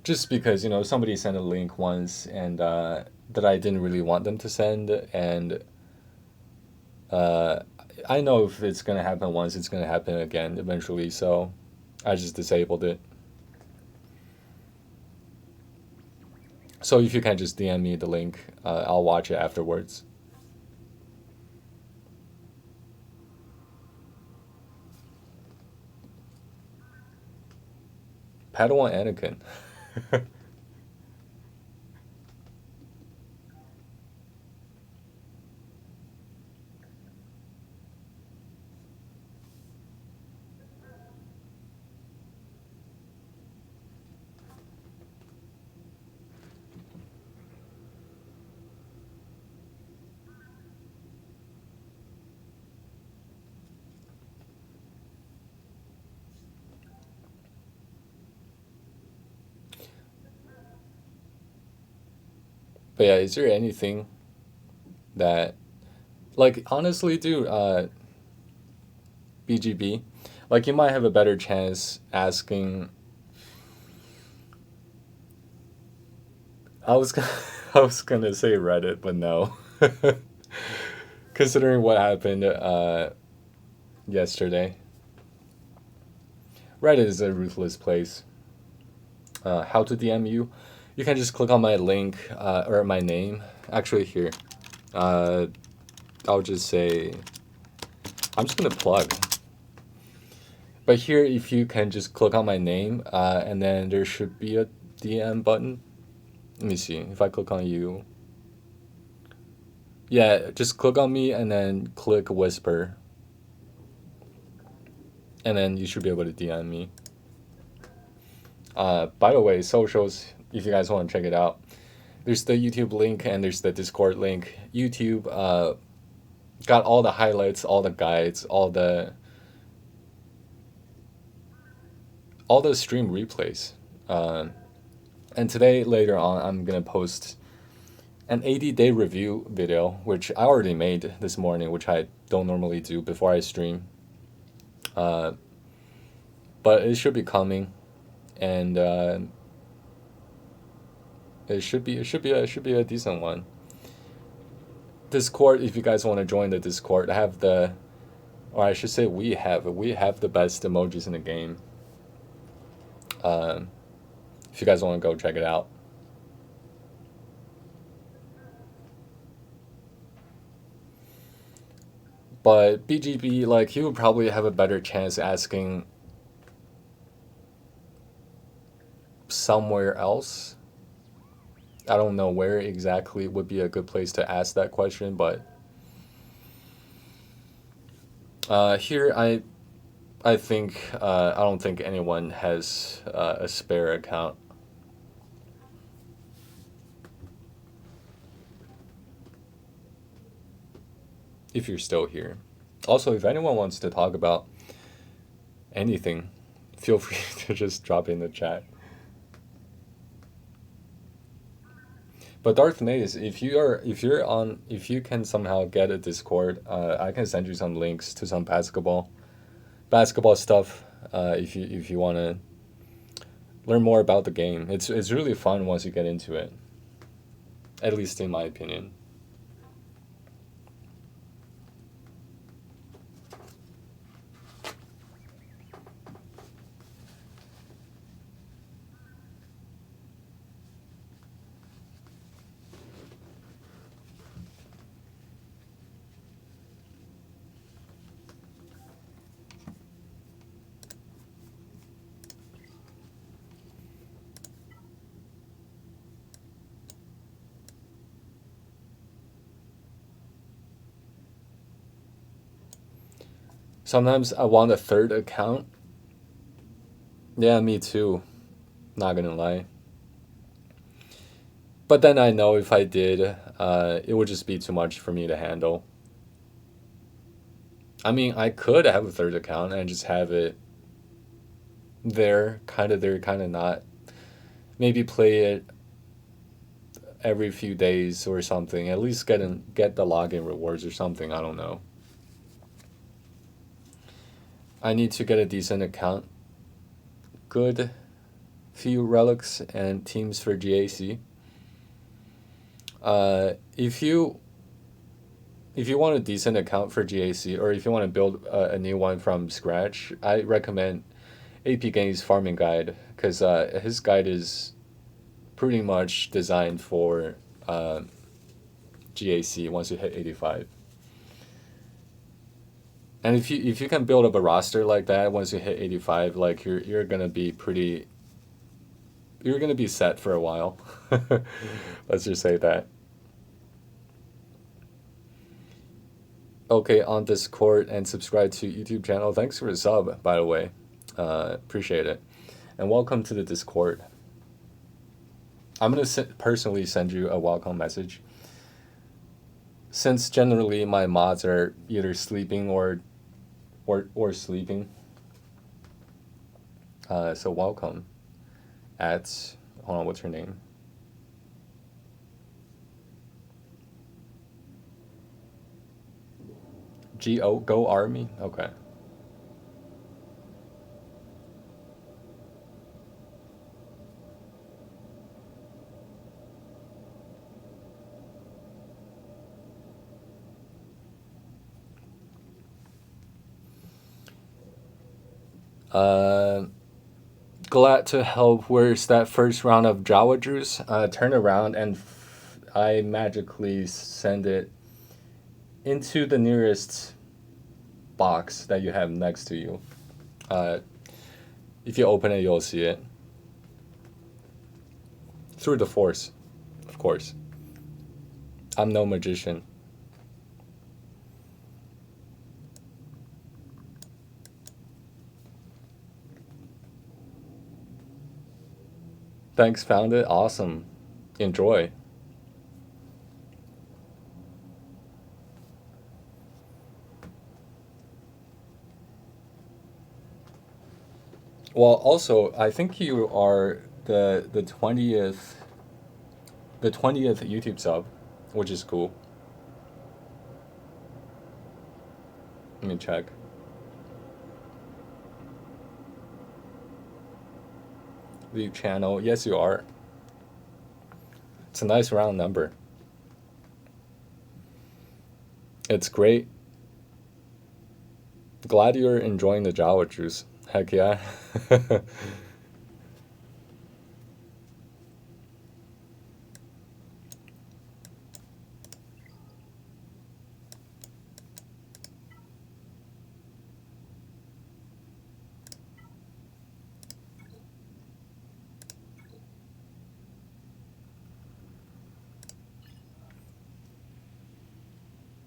Just because, somebody sent a link once and that I didn't really want them to send, and I know if it's going to happen once, it's going to happen again eventually, so I just disabled it. So if you can just DM me the link, I'll watch it afterwards. Padawan Anakin. But yeah, is there anything that, like, honestly, dude, BGB, like, you might have a better chance asking. I was gonna, I was gonna say Reddit, but no. Considering what happened yesterday, Reddit is a ruthless place. How to DM you? You can just click on my link or my name. Actually, here, uh, I'll just say I'm just gonna plug. But here, if you can just click on my name, and then there should be a DM button. Let me see. If I click on you, yeah, just click on me and then click whisper, and then you should be able to DM me. By the way, socials, if you guys want to check it out, there's the YouTube link and there's the Discord link. YouTube got all the highlights, all the guides, all the stream replays. And today, later on, I'm gonna post an 80-day review video, which I already made this morning, which I don't normally do before I stream. But it should be coming, and it should be a decent one. Discord, if you guys want to join the Discord, I have the, or I should say we have the best emojis in the game. If you guys want to go check it out. But BGB, like, he would probably have a better chance asking somewhere else. I don't know where exactly would be a good place to ask that question, but here I think I don't think anyone has a spare account. If you're still here. Also, if anyone wants to talk about anything, feel free to just drop in the chat. But Darth Maze, if you can somehow get a Discord, I can send you some links to some basketball stuff. If you want to learn more about the game, it's really fun once you get into it. At least in my opinion. Sometimes I want a third account. Yeah, me too. Not gonna lie. But then I know if I did, it would just be too much for me to handle. I mean, I could have a third account and just have it there, kind of not. Maybe play it every few days or something. At least get the login rewards or something. I don't know. I need to get a decent account. Good few relics and teams for GAC. If you want a decent account for GAC, or if you want to build a new one from scratch, I recommend AP Games Farming Guide, because his guide is pretty much designed for GAC once you hit 85. And if you can build up a roster like that once you hit 85, like you're gonna be pretty. You're gonna be set for a while. Let's just say that. Okay, on Discord and subscribe to YouTube channel. Thanks for the sub, by the way. Appreciate it. And welcome to the Discord. I'm going to personally send you a welcome message. Since generally my mods are either sleeping or sleeping. So welcome. Hold on, what's her name? Go Army? Okay. Glad to help. Where's that first round of Java juice? Turn around and I magically send it into the nearest box that you have next to you. If you open it, you'll see it. Through the force, of course. I'm no magician. Thanks, found it. Awesome. Enjoy. Well, also, I think you are the 20th YouTube sub, which is cool. Let me check. The channel, yes, you are. It's a nice round number. It's great. Glad you're enjoying the Java juice. Heck yeah.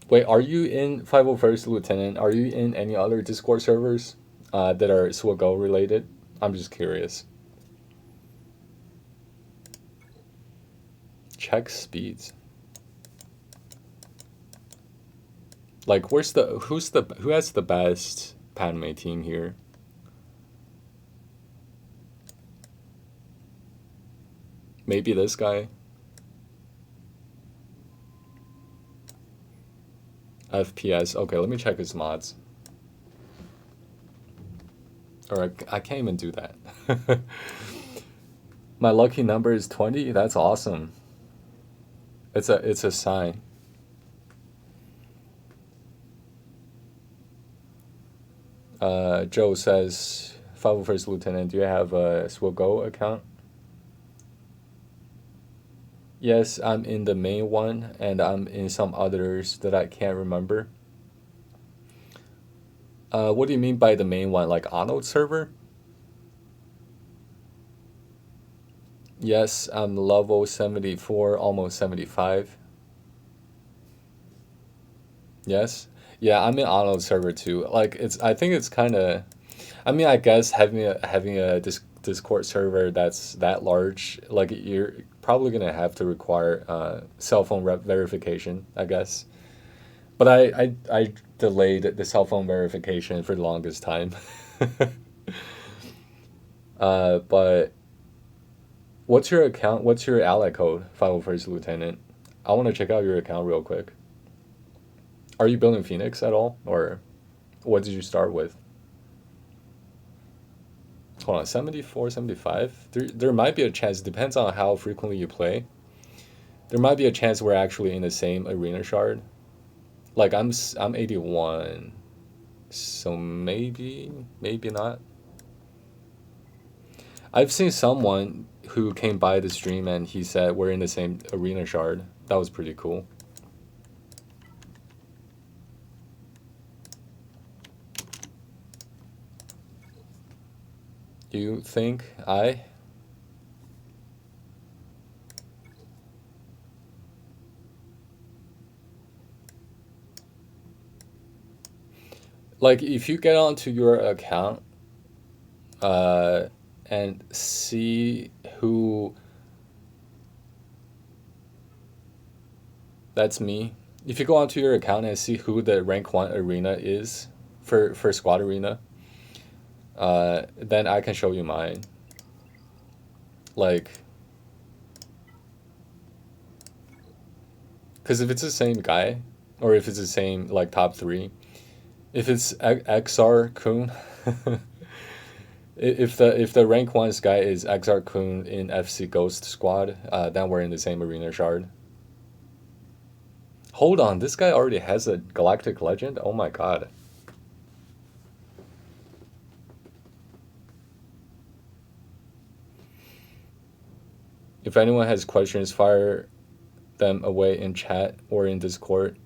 Wait, are you in 501st Lieutenant? Are you in any other Discord servers that are SWGOH related? I'm just curious. Check speeds. Like, who has the best Padme team here? Maybe this guy. FPS. Okay, let me check his mods. Or I can't even do that. My lucky number is 20. That's awesome. It's a sign. Joe says, 501st Lieutenant, do you have a SWGOH account? Yes, I'm in the main one, and I'm in some others that I can't remember. What do you mean by the main one? Like Arnold server? Yes, I'm level 74, almost 75. Yes? Yeah, I'm in Arnold server too. Like I think it's kind of, I mean, I guess having a Discord server that's that large, like you're probably gonna have to require cell phone verification, I guess. But I delayed the cell phone verification for the longest time. But what's your account? What's your ally code? 501st Lieutenant. I want to check out your account real quick. Are you building Phoenix at all, or what did you start with? Hold on, 74, 75? There might be a chance, depends on how frequently you play. There might be a chance we're actually in the same arena shard. Like, I'm 81, so maybe not. I've seen someone who came by the stream and he said we're in the same arena shard. That was pretty cool. You think I? Like, if you get onto your account and see who... That's me. If you go onto your account and see who the rank 1 arena is for squad arena, then I can show you mine. Like, because if it's the same guy, or if it's the same, like, top 3, if it's XR Kun, if the rank 1's guy is XR Kun in FC Ghost squad, then we're in the same arena shard. Hold on, this guy already has a Galactic Legend? Oh my god. If anyone has questions, fire them away in chat or in Discord.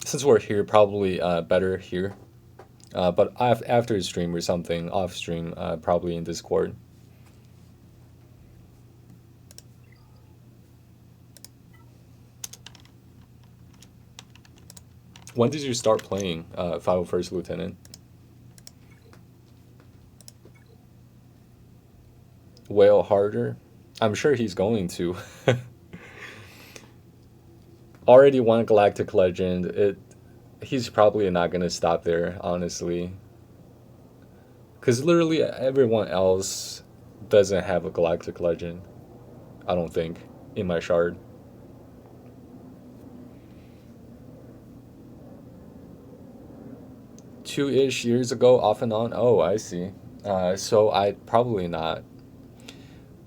Since we're here, probably better here. But after stream or something, off stream, probably in Discord. When did you start playing 501st Lieutenant? Whale harder? I'm sure he's going to. Already won Galactic Legend. He's probably not going to stop there, honestly. Because literally everyone else doesn't have a Galactic Legend, I don't think, in my shard. 2-ish years ago, off and on. Oh, I see. So I probably not.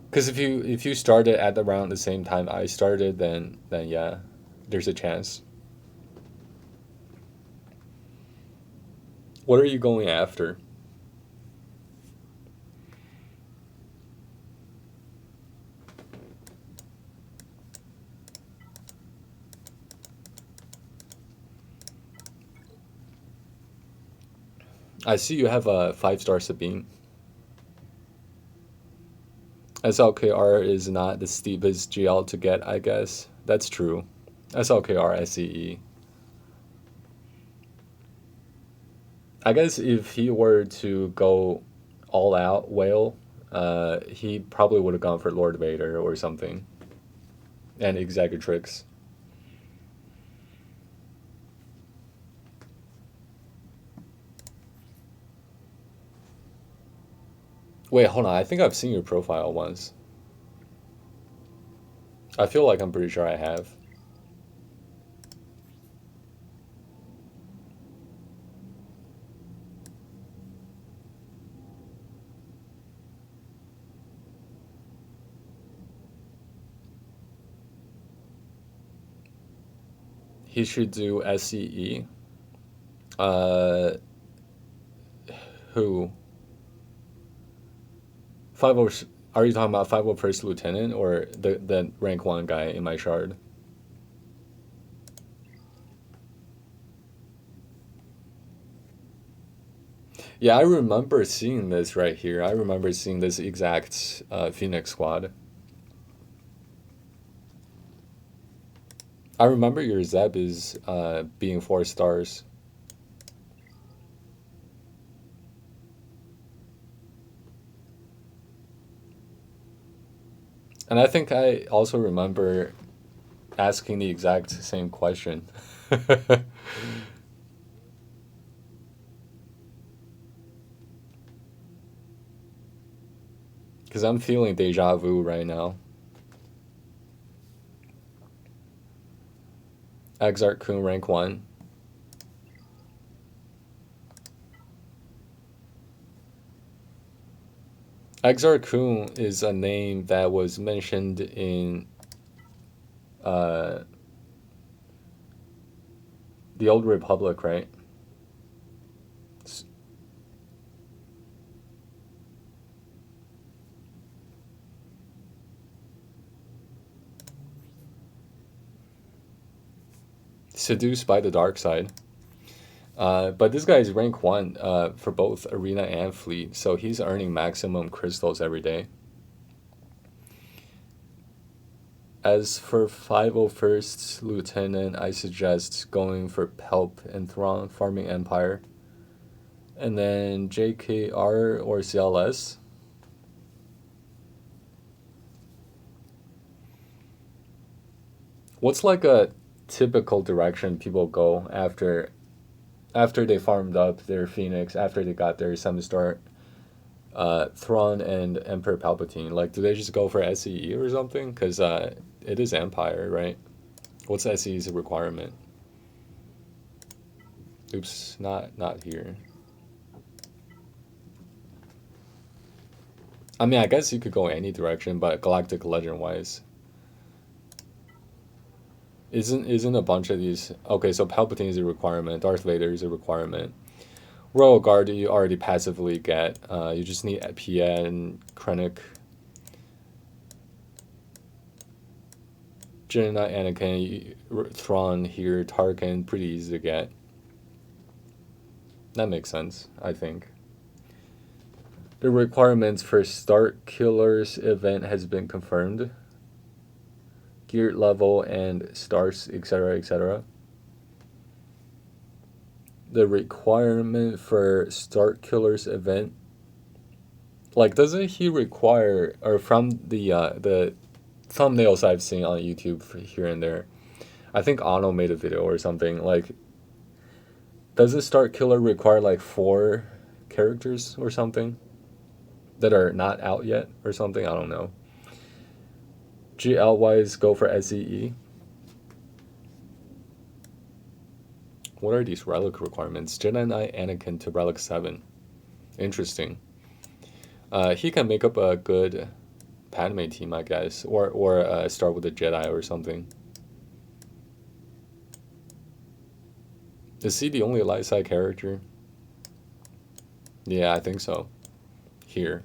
Because if you started at around the same time I started, then yeah, there's a chance. What are you going after? I see you have a 5-star Sabine. SLKR is not the steepest GL to get, I guess. That's true. SLKR SEE. I guess if he were to go all out whale, he probably would have gone for Lord Vader or something. And Executrix. Wait, hold on. I think I've seen your profile once. I feel like I'm pretty sure I have. He should do SEE. Who? 50. Are you talking about 501st Lieutenant or the rank 1 guy in my shard? Yeah, I remember seeing this right here. I remember seeing this exact Phoenix squad. I remember your Zeb is being 4 stars. And I think I also remember asking the exact same question. Because I'm feeling deja vu right now. Exarch Kun rank 1. Exarch Kun is a name that was mentioned in the Old Republic, right? Seduced by the dark side. But this guy is rank 1 for both arena and fleet, so he's earning maximum crystals every day. As for 501st Lieutenant, I suggest going for Pelp and Thrawn, farming Empire. And then JKR or CLS. What's like a typical direction people go after they farmed up their Phoenix, after they got their 7-star Thrawn and Emperor Palpatine? Like, do they just go for SEE or something? Because it is Empire, right? What's SEE's requirement? Oops, not here. I mean, I guess you could go any direction, but Galactic Legend wise, isn't a bunch of these okay? So Palpatine is a requirement. Darth Vader is a requirement. Royal Guard you already passively get. You just need PN, Krennic, Jedi Knight, Anakin, Thrawn here, Tarkin, pretty easy to get. That makes sense, I think. The requirements for Start Killers event has been confirmed. Gear level and stars, etc., etc. The requirement for Start Killers event, like, doesn't he require, or from the thumbnails I've seen on YouTube here and there, I think Ano made a video or something, like, does the Start Killer require like 4 characters or something that are not out yet or something? I don't know. GL wise, go for SEE. What are these relic requirements? Jedi Knight Anakin to relic 7. Interesting. He can make up a good Padme team, I guess, or start with a Jedi or something. Is he the only light side character? Yeah, I think so. Here.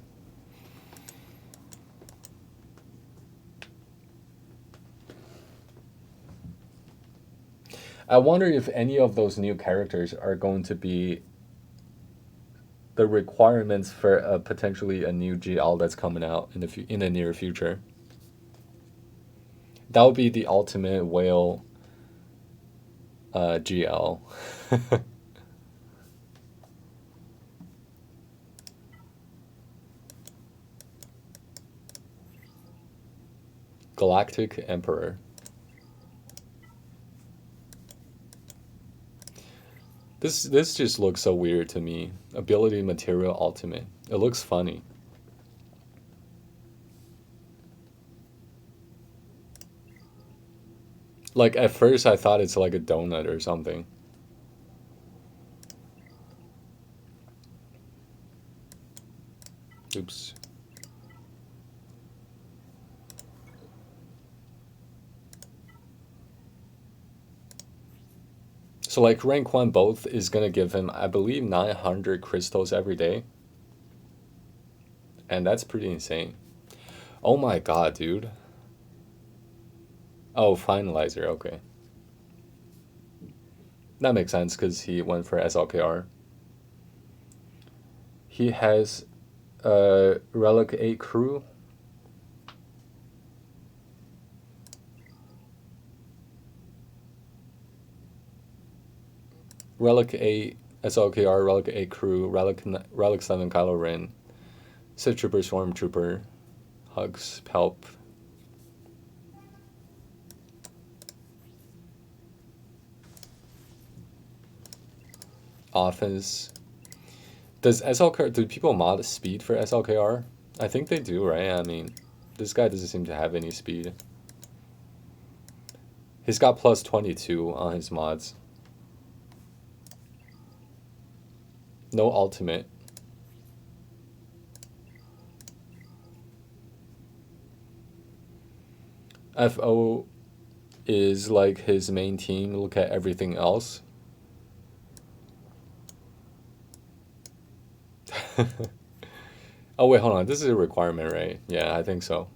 I wonder if any of those new characters are going to be the requirements for potentially a new GL that's coming out in the near future. That would be the ultimate whale GL. Galactic Emperor. This just looks so weird to me. Ability Material Ultimate. It looks funny. Like, at first I thought it's like a donut or something. Oops. So like rank 1 both is gonna give him, I believe, 900 crystals every day. And that's pretty insane. Oh my god, dude. Oh, Finalizer, okay. That makes sense because he went for SLKR. He has Relic 8 crew. Relic 8 SLKR, Relic 8 crew, Relic 7 Kylo Ren, Sith Trooper, Stormtrooper, Hugs, Pelp. Offense. Does SLKR, do people mod speed for SLKR? I think they do, right? I mean, this guy doesn't seem to have any speed. He's got plus 22 on his mods. No ultimate. FO is like his main team. Look at everything else. Oh wait, hold on. This is a requirement, right? Yeah, I think so.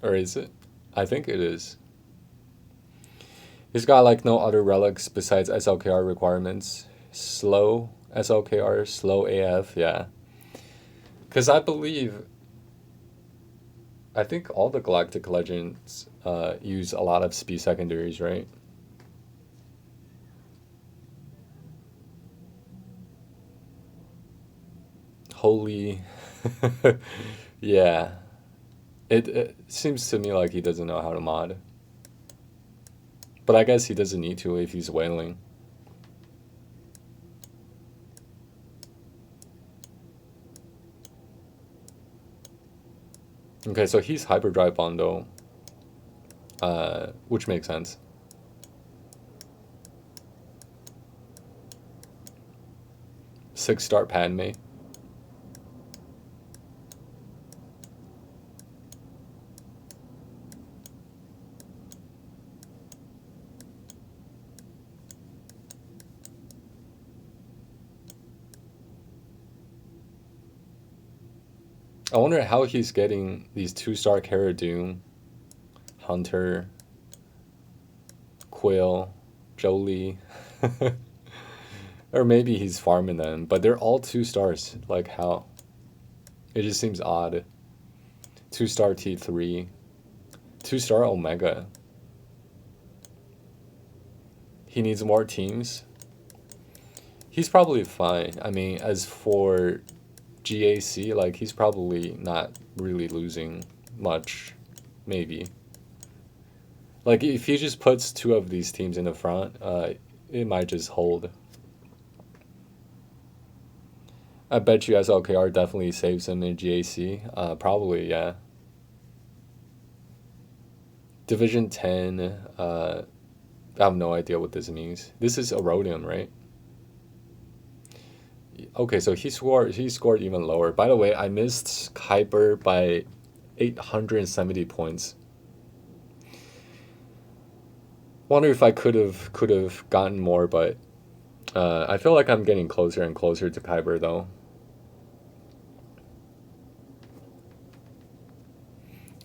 Or is it? I think it is. He's got like no other relics besides SLKR requirements. Slow SLKR, slow AF, yeah. Because I think all the Galactic Legends use a lot of speed secondaries, right? Holy. Yeah. It seems to me like he doesn't know how to mod. But I guess he doesn't need to if he's whaling. Okay, so he's Hyperdrive Bondo, which makes sense. Six-star Padme. I wonder how he's getting these two-star Cara Dune, Hunter, Quill, Jolie. Or maybe he's farming them, but they're all 2 stars. Like how? It just seems odd. 2-star T3, 2-star Omega. He needs more teams. He's probably fine. I mean, as for GAC, like he's probably not really losing much, maybe. Like if he just puts 2 of these teams in the front, it might just hold. I bet you SLKR definitely saves him in GAC. Probably, yeah. Division 10, I have no idea what this means. This is Erodium, right? Okay, so he scored even lower. By the way, I missed Kuiper by 870 points. Wonder if I could have gotten more, but I feel like I'm getting closer and closer to Kuiper though.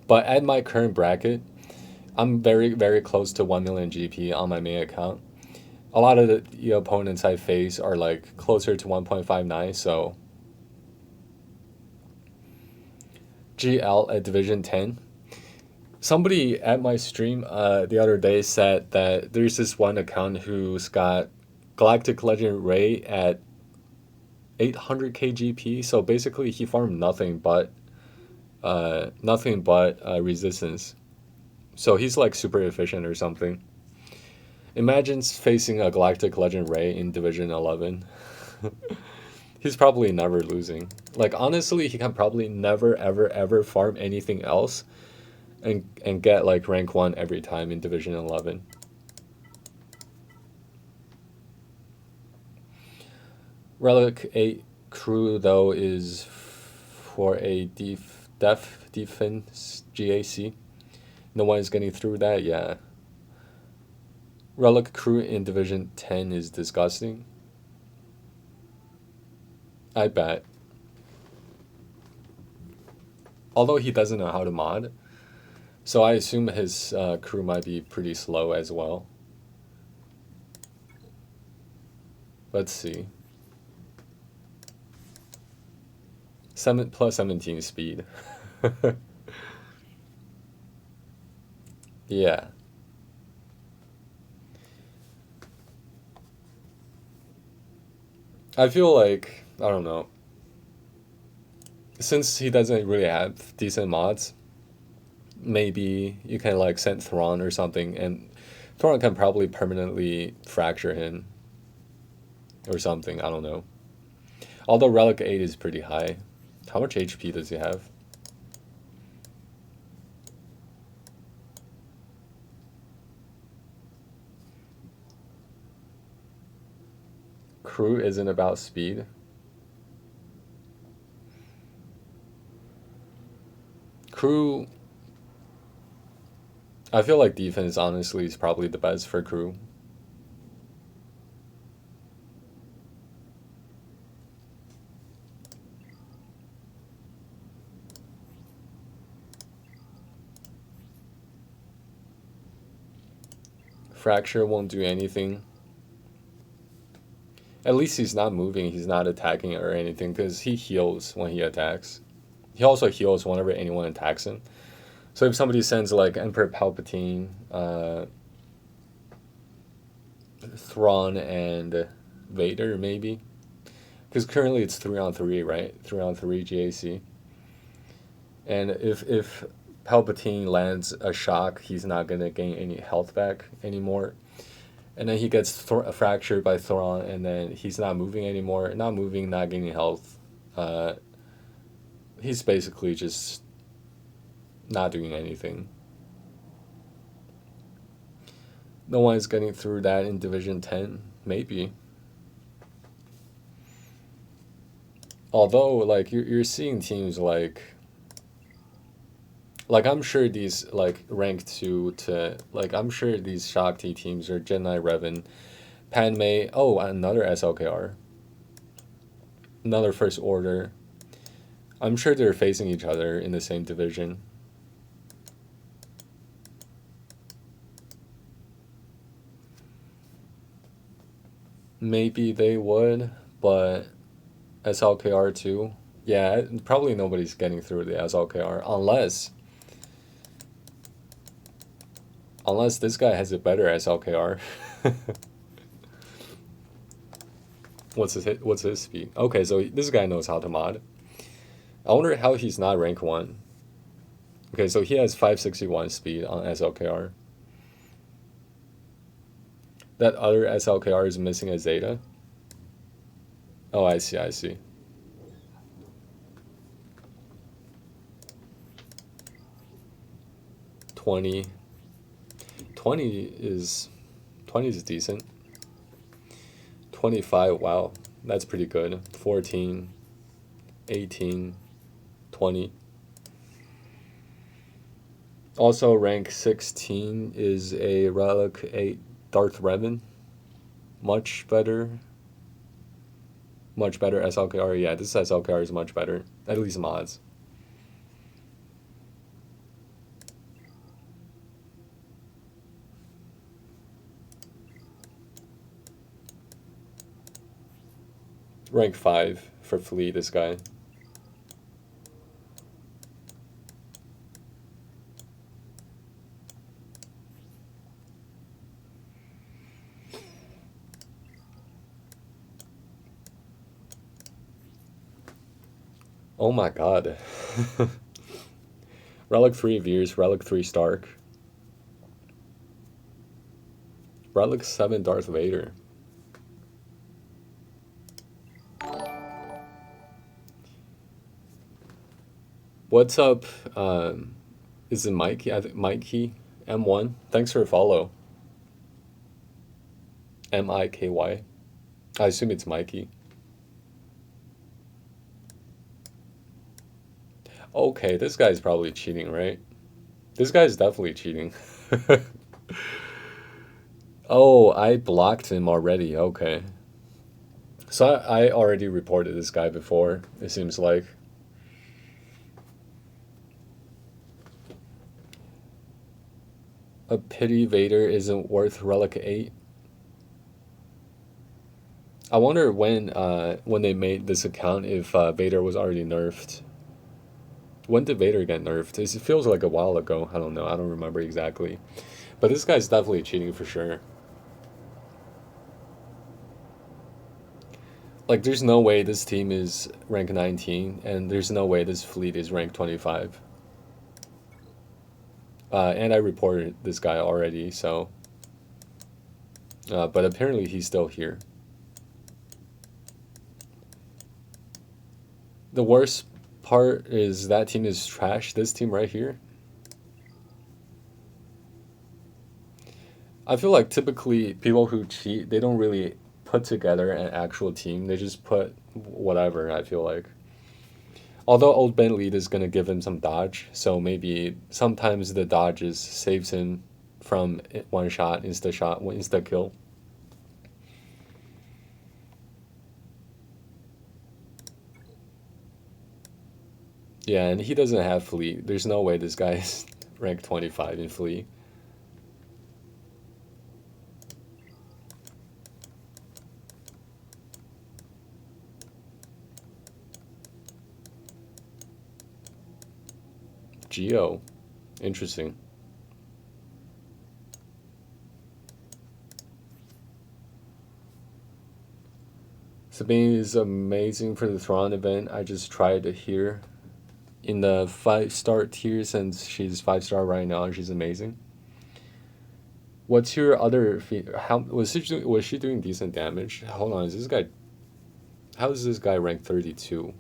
But at my current bracket, I'm very, very close to 1 million GP on my main account. A lot of the opponents I face are like closer to 1.59, so GL at Division 10. Somebody at my stream the other day said that there's this one account who's got Galactic Legend Ray at 800k GP, so basically he farmed nothing but resistance. So he's like super efficient or something. Imagine facing a Galactic Legend Ray in Division 11. He's probably never losing. Like honestly, he can probably never ever ever farm anything else and get like rank 1 every time in Division 11. Relic 8 crew though is for a def defense GAC. No one is getting through that, yeah. Relic crew in Division 10 is disgusting. I bet. Although he doesn't know how to mod, so I assume his crew might be pretty slow as well. Let's see. 7+17 speed. Yeah. I feel like, I don't know. Since he doesn't really have decent mods, maybe you can like send Thrawn or something, and Thrawn can probably permanently fracture him or something. I don't know. Although Relic 8 is pretty high. How much HP does he have? Crew isn't about speed. Crew, I feel like defense honestly is probably the best for crew. Fracture won't do anything. At least he's not moving, he's not attacking or anything, because he heals when he attacks. He also heals whenever anyone attacks him. So if somebody sends like Emperor Palpatine, Thrawn, and Vader, maybe. Because currently it's 3-on-3, right? 3-on-3 GAC. And if Palpatine lands a shock, he's not gonna gain any health back anymore. And then he gets fractured by Thrawn, and then he's not moving anymore. Not moving, not gaining health. He's basically just not doing anything. No one is getting through that in Division 10, maybe. Although, like, you're seeing teams like I'm sure these like rank 2 to like I'm sure these Shakti teams are Jedi Revan, Padme. Oh, another SLKR, another First Order. I'm sure they're facing each other in the same division. Maybe they would, but SLKR too. Yeah, probably nobody's getting through the SLKR unless this guy has a better SLKR. What's his speed? Okay, so this guy knows how to mod. I wonder how he's not rank 1. Okay, so he has 561 speed on SLKR. That other SLKR is missing a Zeta. Oh, I see. 20 is decent. 25, wow, that's pretty good. 14, 18, 20. Also, rank 16 is a Relic 8 Darth Revan. Much better SLKR. Yeah, this SLKR is much better. At least mods. Rank 5 for Flea, this guy. Oh my god. Relic 3 Veers, Relic 3 Stark. Relic 7 Darth Vader. What's up? Is it Mikey? I think Mikey M1. Thanks for a follow. MIKY. I assume it's Mikey. Okay, this guy's probably cheating, right? This guy's definitely cheating. Oh, I blocked him already. Okay. So I already reported this guy before, it seems like. A pity Vader isn't worth Relic 8. I wonder when they made this account if Vader was already nerfed. When did Vader get nerfed? It feels like a while ago. I don't know. I don't remember exactly. But this guy's definitely cheating for sure. Like, there's no way this team is rank 19, and there's no way this fleet is rank 25. And I reported this guy already, so... but apparently he's still here. The worst part is that team is trash. This team right here. I feel like typically people who cheat, they don't really put together an actual team. They just put whatever, I feel like. Although old Ben Lead is going to give him some dodge, so maybe sometimes the dodges saves him from one shot, insta kill. Yeah, and he doesn't have Fleet. There's no way this guy is ranked 25 in Fleet. Geo. Interesting. Sabine is amazing for the Thrawn event. I just tried it here in the 5-star tier since she's 5-star right now. She's amazing. What's your other? How was she doing decent damage? Hold on, is this guy? How is this guy ranked 32?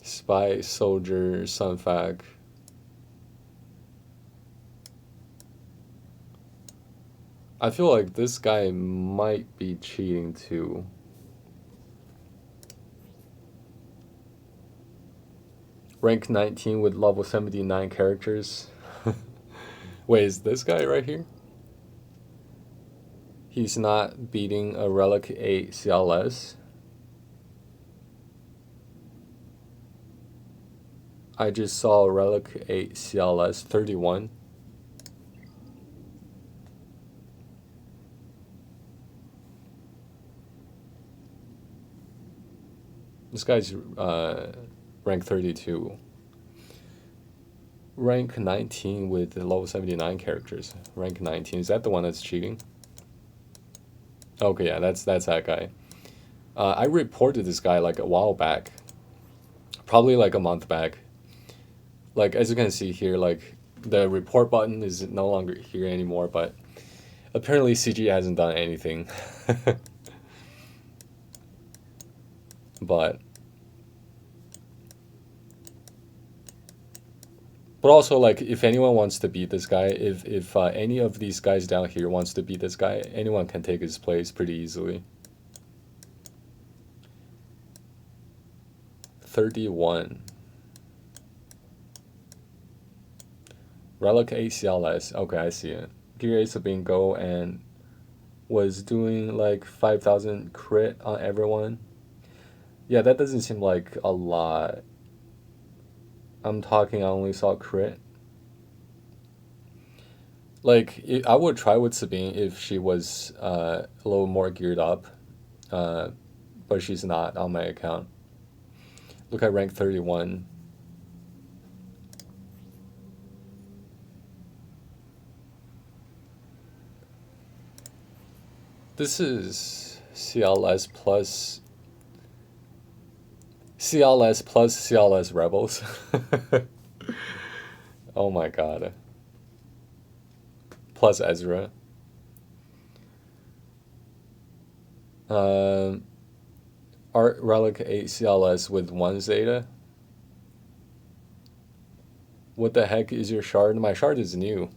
Spy, soldier, Sunfag. I feel like this guy might be cheating too. Rank 19 with level 79 characters. Wait, is this guy right here? He's not beating a Relic 8 CLS. I just saw a Relic 8 CLS 31. This guy's rank 32. Rank 19 with level 79 characters. Rank 19. Is that the one that's cheating? Okay, yeah, that's that guy. I reported this guy like a while back. Probably like a month back. Like, as you can see here, like, the report button is no longer here anymore, but apparently CG hasn't done anything. But also, like, if anyone wants to beat this guy, if any of these guys down here wants to beat this guy, anyone can take his place pretty easily. 31. Relic ACLS. Okay, I see it. Gear Ace of Bingo and was doing like 5,000 crit on everyone. Yeah, that doesn't seem like a lot. I'm talking, I only saw crit. Like, I would try with Sabine if she was a little more geared up. But she's not on my account. Look at rank 31. This is CLS plus CLS Rebels. Oh my god. Plus Ezra. Art Relic 8 CLS with 1 Zeta. What the heck is your shard? My shard is new.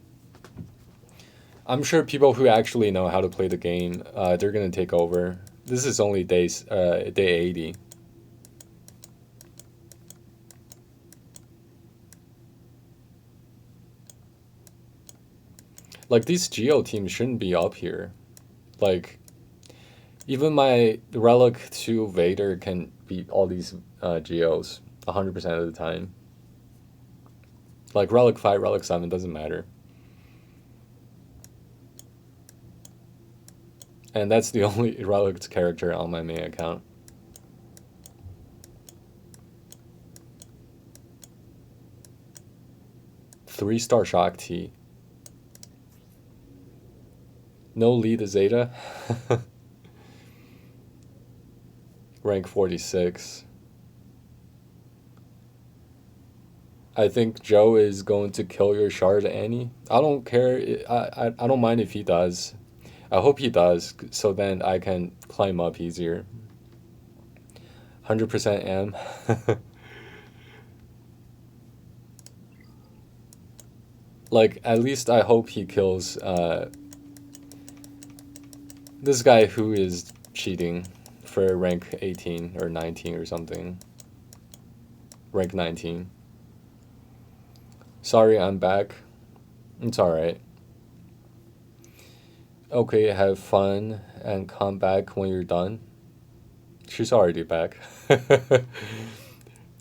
I'm sure people who actually know how to play the game, they're gonna take over. This is only day 80. Like, these Geo teams shouldn't be up here. Like, even my Relic 2 Vader can beat all these Geos 100% of the time. Like, Relic 5, Relic 7, doesn't matter. And that's the only Relic character on my main account. Three-star Shock T. No lead Zeta. Rank 46. I think Joe is going to kill your shard, Annie. I don't care. I don't mind if he does. I hope he does, so then I can climb up easier. 100% M. Like, at least I hope he kills this guy who is cheating for rank 18 or 19 or something. Rank 19. Sorry, I'm back. It's alright. Okay, have fun and come back when you're done. She's already back.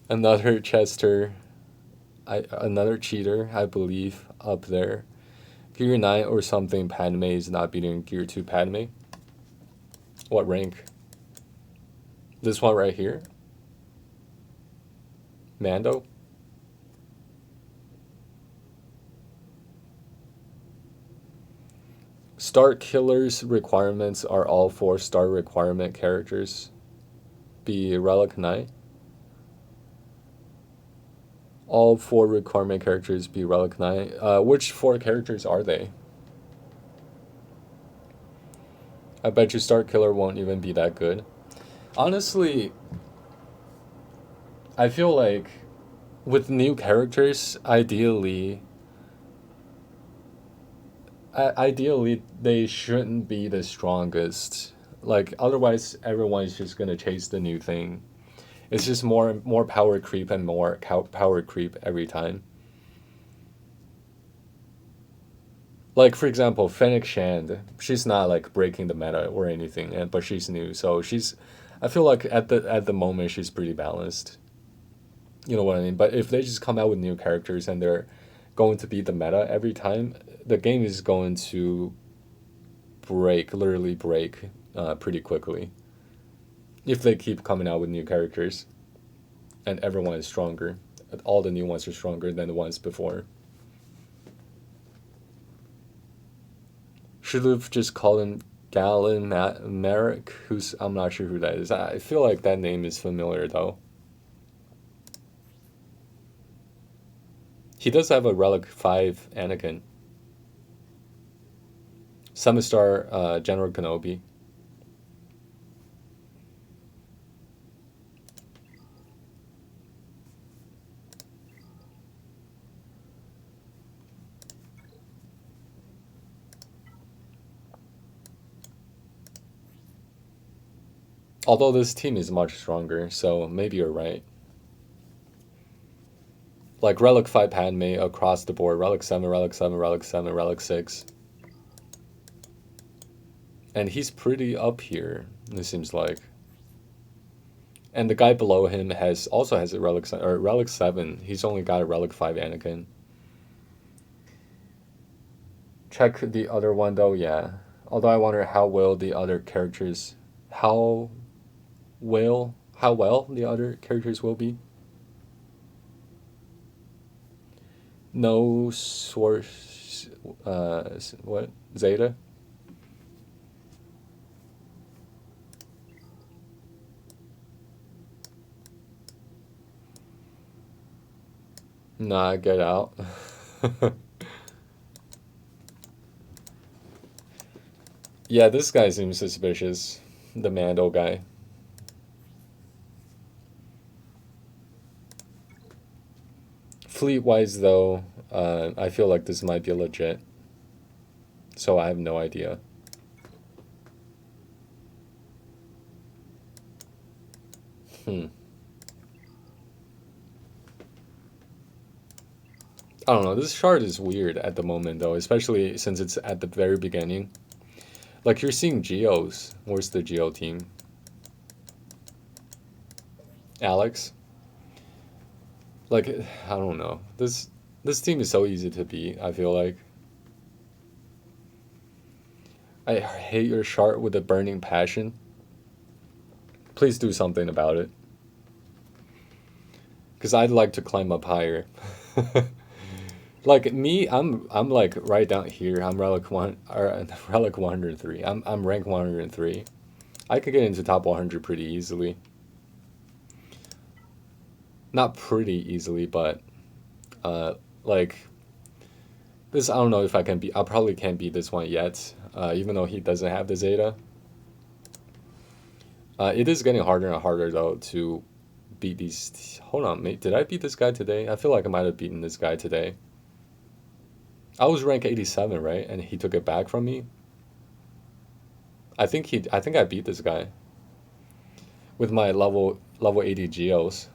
Another Chester. Another cheater, I believe, up there. Gear 9 or something Padme is not beating Gear 2 Padme. What rank? This one right here? Mando? Star Killer's requirements are all 4-star requirement characters. Be Relic Knight. All 4 requirement characters be Relic Knight. Which 4 characters are they? I bet you Star Killer won't even be that good. Honestly, I feel like with new characters, ideally they shouldn't be the strongest. Like, otherwise everyone's just gonna chase the new thing. It's just more power creep and more power creep every time. Like, for example, Fennec Shand, she's not like breaking the meta or anything, but she's new, so I feel like at the moment she's pretty balanced. You know what I mean? But if they just come out with new characters and they're going to beat the meta every time, the game is going to literally break pretty quickly. If they keep coming out with new characters and everyone is stronger, all the new ones are stronger than the ones before. Should have just called him Galen Merrick, I'm not sure who that is. I feel like that name is familiar though. He does have a Relic 5 Anakin. 7-star General Kenobi. Although this team is much stronger, so maybe you're right. Like Relic 5 Padme across the board. Relic 7, Relic 7, Relic 7, Relic 6. And he's pretty up here, it seems like. And the guy below him also has a Relic 7. He's only got a Relic 5 Anakin. Check the other one though, yeah. Although I wonder how well the other characters will be. No source what? Zeta? Nah, get out. Yeah, this guy seems suspicious. The Mando guy. Fleet-wise, though, I feel like this might be legit. So I have no idea. I don't know. This chart is weird at the moment, though, especially since it's at the very beginning. Like, you're seeing Geos. Where's the Geo team? Alex? Like, I don't know. This team is so easy to beat, I feel like. I hate your chart with a burning passion. Please do something about it. Because I'd like to climb up higher. Like me, I'm like right down here. I'm relic 103. I'm rank 103. I could get into top 100 pretty easily. Not pretty easily, but like this. I don't know if I can beat. I probably can't beat this one yet. Even though he doesn't have the Zeta. It is getting harder and harder though to beat these. Hold on, mate. Did I beat this guy today? I feel like I might have beaten this guy today. I was rank 87, right? And he took it back from me. I think I beat this guy with my level 80 Geos.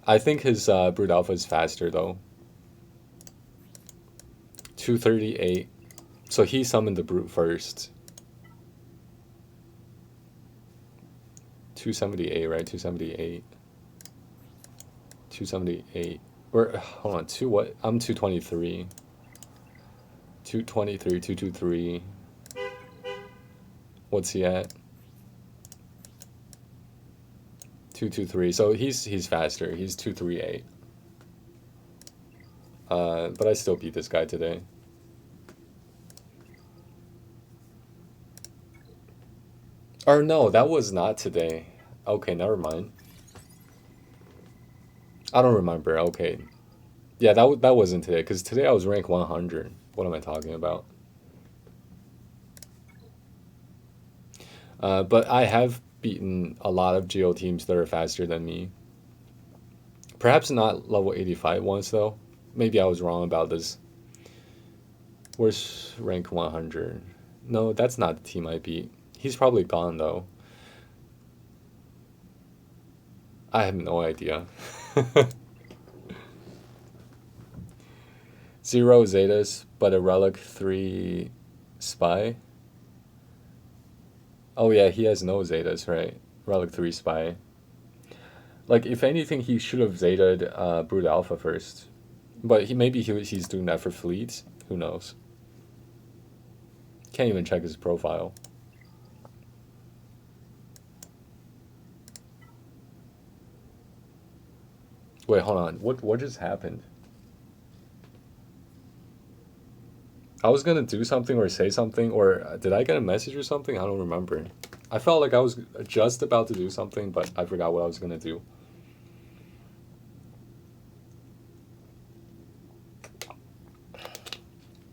I think his Brute Alpha is faster though. 238. So he summoned the Brute first. 278, right? 278. 278. Or hold on, two what? I'm 223. 223, 223. What's he at? 223. So he's faster. He's 238. But I still beat this guy today. Or no, that was not today. Okay, never mind. I don't remember. Okay. Yeah, that wasn't today because today I was ranked 100. What am I talking about? But I have beaten a lot of Geo teams that are faster than me. Perhaps not level 85 ones though. Maybe I was wrong about this. Where's rank 100? No, that's not the team I beat. He's probably gone though. I have no idea. Zero Zetas, but a Relic 3 Spy. Oh yeah, he has no Zetas, right? Relic 3 Spy. Like, if anything, he should have Zetaed Brood Alpha first. But he's doing that for fleets. Who knows? Can't even check his profile. Wait, hold on. What just happened? I was gonna do something or say something, or did I get a message or something? I don't remember. I felt like I was just about to do something, but I forgot what I was gonna do.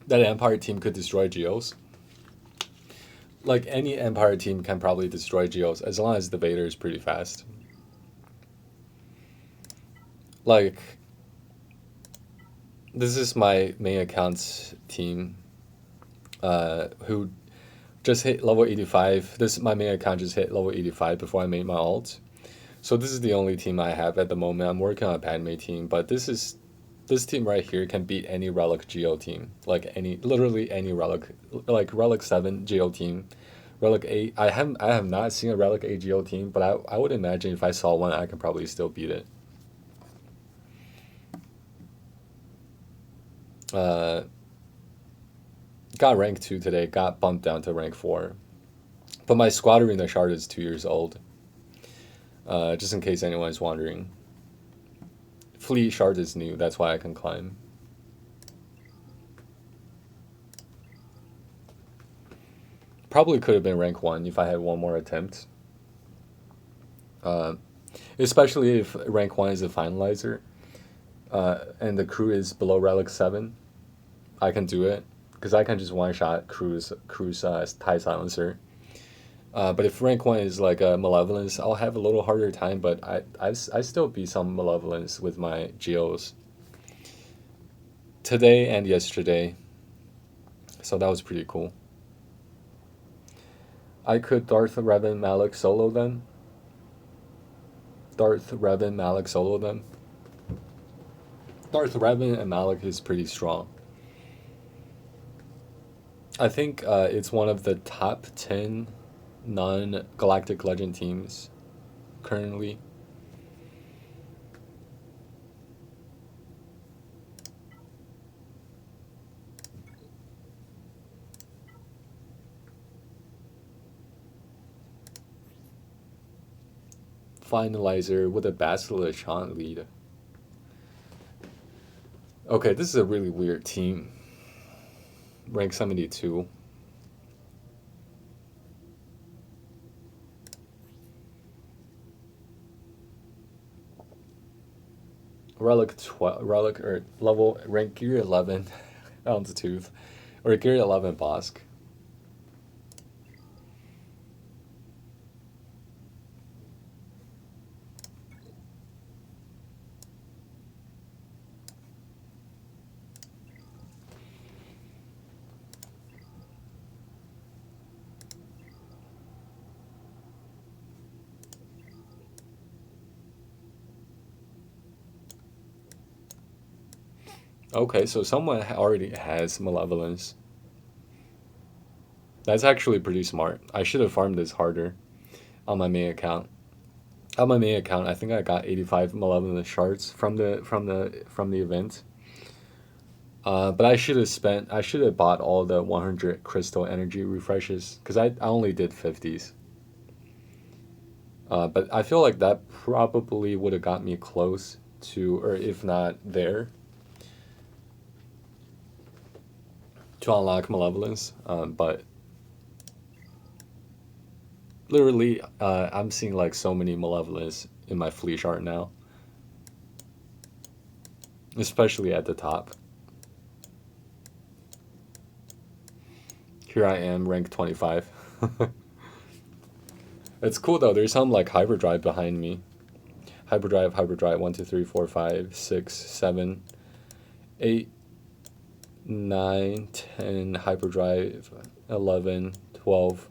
That Empire team could destroy Geos. Like, any Empire team can probably destroy Geos as long as the Vader is pretty fast. Like, this is my main account's team, who just hit level 85. This my main account just hit level 85 before I made my alt. So this is the only team I have at the moment. I'm working on a Padme team, but this team right here can beat any Relic Geo team. Like, literally any Relic, like Relic 7 Geo team, Relic 8. I have not seen a Relic 8 Geo team, but I would imagine if I saw one, I can probably still beat it. Uh, got rank 2 today, got bumped down to rank 4. But my squad arena shard is 2 years old. Just in case anyone's wondering. Fleet shard is new, that's why I can climb. Probably could have been rank 1 if I had one more attempt. Especially if rank 1 is a finalizer, and the crew is below Relic 7. I can do it, because I can just one-shot crew's TIE Silencer. But if rank 1 is like a Malevolence, I'll have a little harder time, but I still beat some Malevolence with my Geos. Today and yesterday. So that was pretty cool. I could Darth Revan Malik solo them. Darth Revan Malik solo them. Darth Revan and Malik is pretty strong. I think it's one of the top 10 non-Galactic Legend teams currently. Finalizer with a Basilisk Chant lead. Okay, this is a really weird team. Rank 72. Relic 12, Relic, or level, rank Gear 11, Altitude, or Gear 11 Bosk. Okay, so someone already has Malevolence. That's actually pretty smart. I should have farmed this harder on my main account. On my main account, I think I got 85 malevolent shards from the event. But I should have bought all the 100 crystal energy refreshes because I only did 50s. But I feel like that probably would have got me close to, or if not there, to unlock malevolence. But literally, I'm seeing like so many malevolence in my flea chart now, especially at the top. Here I am, rank 25. It's cool though. There's some like hyperdrive behind me. Hyperdrive. 1, 2, 3, 4, 5, 6, 7, 8, 9, 10. Hyperdrive. 11, 12,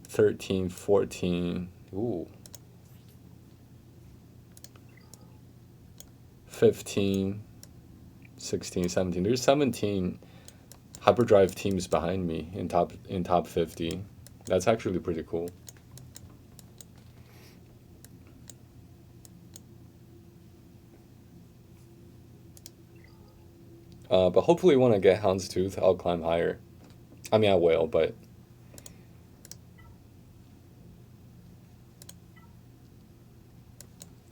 13, 14. Ooh. 15, 16, 17. There's 17 hyperdrive teams behind me in top 50. That's actually pretty cool. But hopefully when I get Houndstooth, I'll climb higher. I mean, I will, but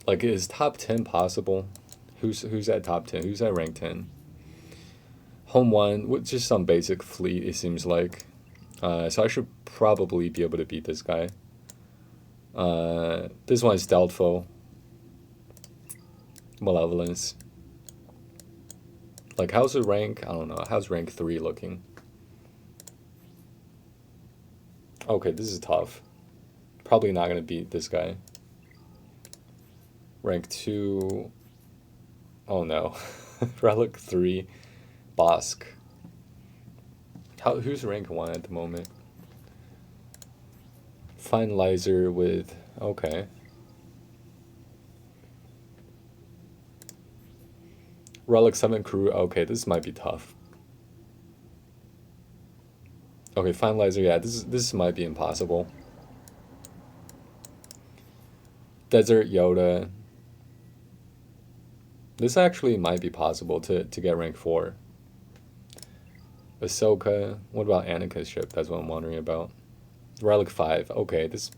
like, is top 10 possible? Who's at top 10? Who's at rank 10? Home 1, with just some basic fleet, it seems like. So I should probably be able to beat this guy. This one is doubtful. Malevolence. Like, how's the rank? I don't know. How's rank 3 looking? Okay, this is tough. Probably not going to beat this guy. Rank 2. Oh no. Relic 3. Bosk. Who's rank 1 at the moment? Finalizer with... Okay. Relic 7 crew. Okay, this might be tough. Okay, Finalizer, yeah, this might be impossible. Desert Yoda. This actually might be possible to get rank 4. Ahsoka. What about Anika's ship? That's what I'm wondering about. Relic 5. Okay, this...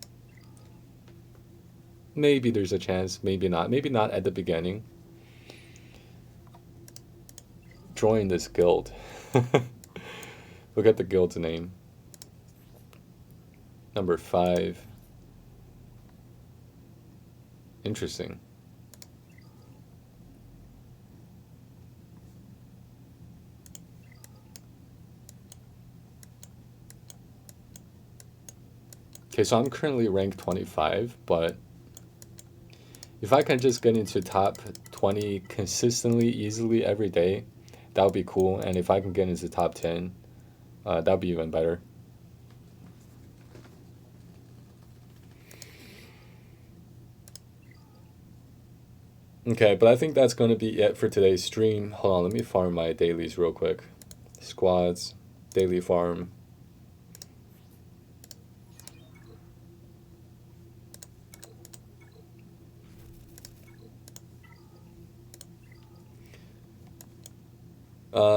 Maybe there's a chance. Maybe not. Maybe not at the beginning. Join this guild. Look at the guild's name. Number 5. Interesting. Okay, so I'm currently ranked 25, but if I can just get into top 20 consistently, easily every day, that would be cool. And if I can get into top 10, that would be even better. Okay, but I think that's going to be it for today's stream. Hold on, let me farm my dailies real quick. Squads, daily farm.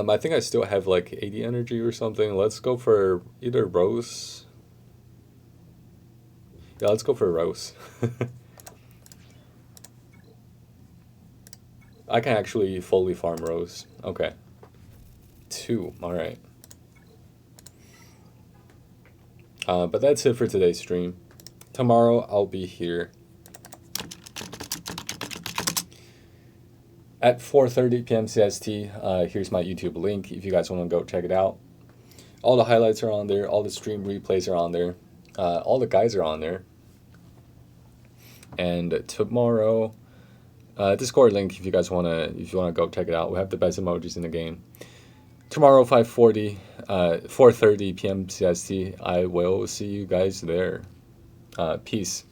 I think I still have like 80 energy or something. Let's go for either Rose. Yeah, let's go for Rose. I can actually fully farm Rose. Okay. 2, alright. But that's it for today's stream. Tomorrow I'll be here at 4:30 p.m. CST. Here's my YouTube link if you guys want to go check it out. All the highlights are on there. All the stream replays are on there. All the guys are on there. And tomorrow, Discord link if you guys wanna go check it out. We have the best emojis in the game. Tomorrow 4:30 p.m. CST. I will see you guys there. Peace.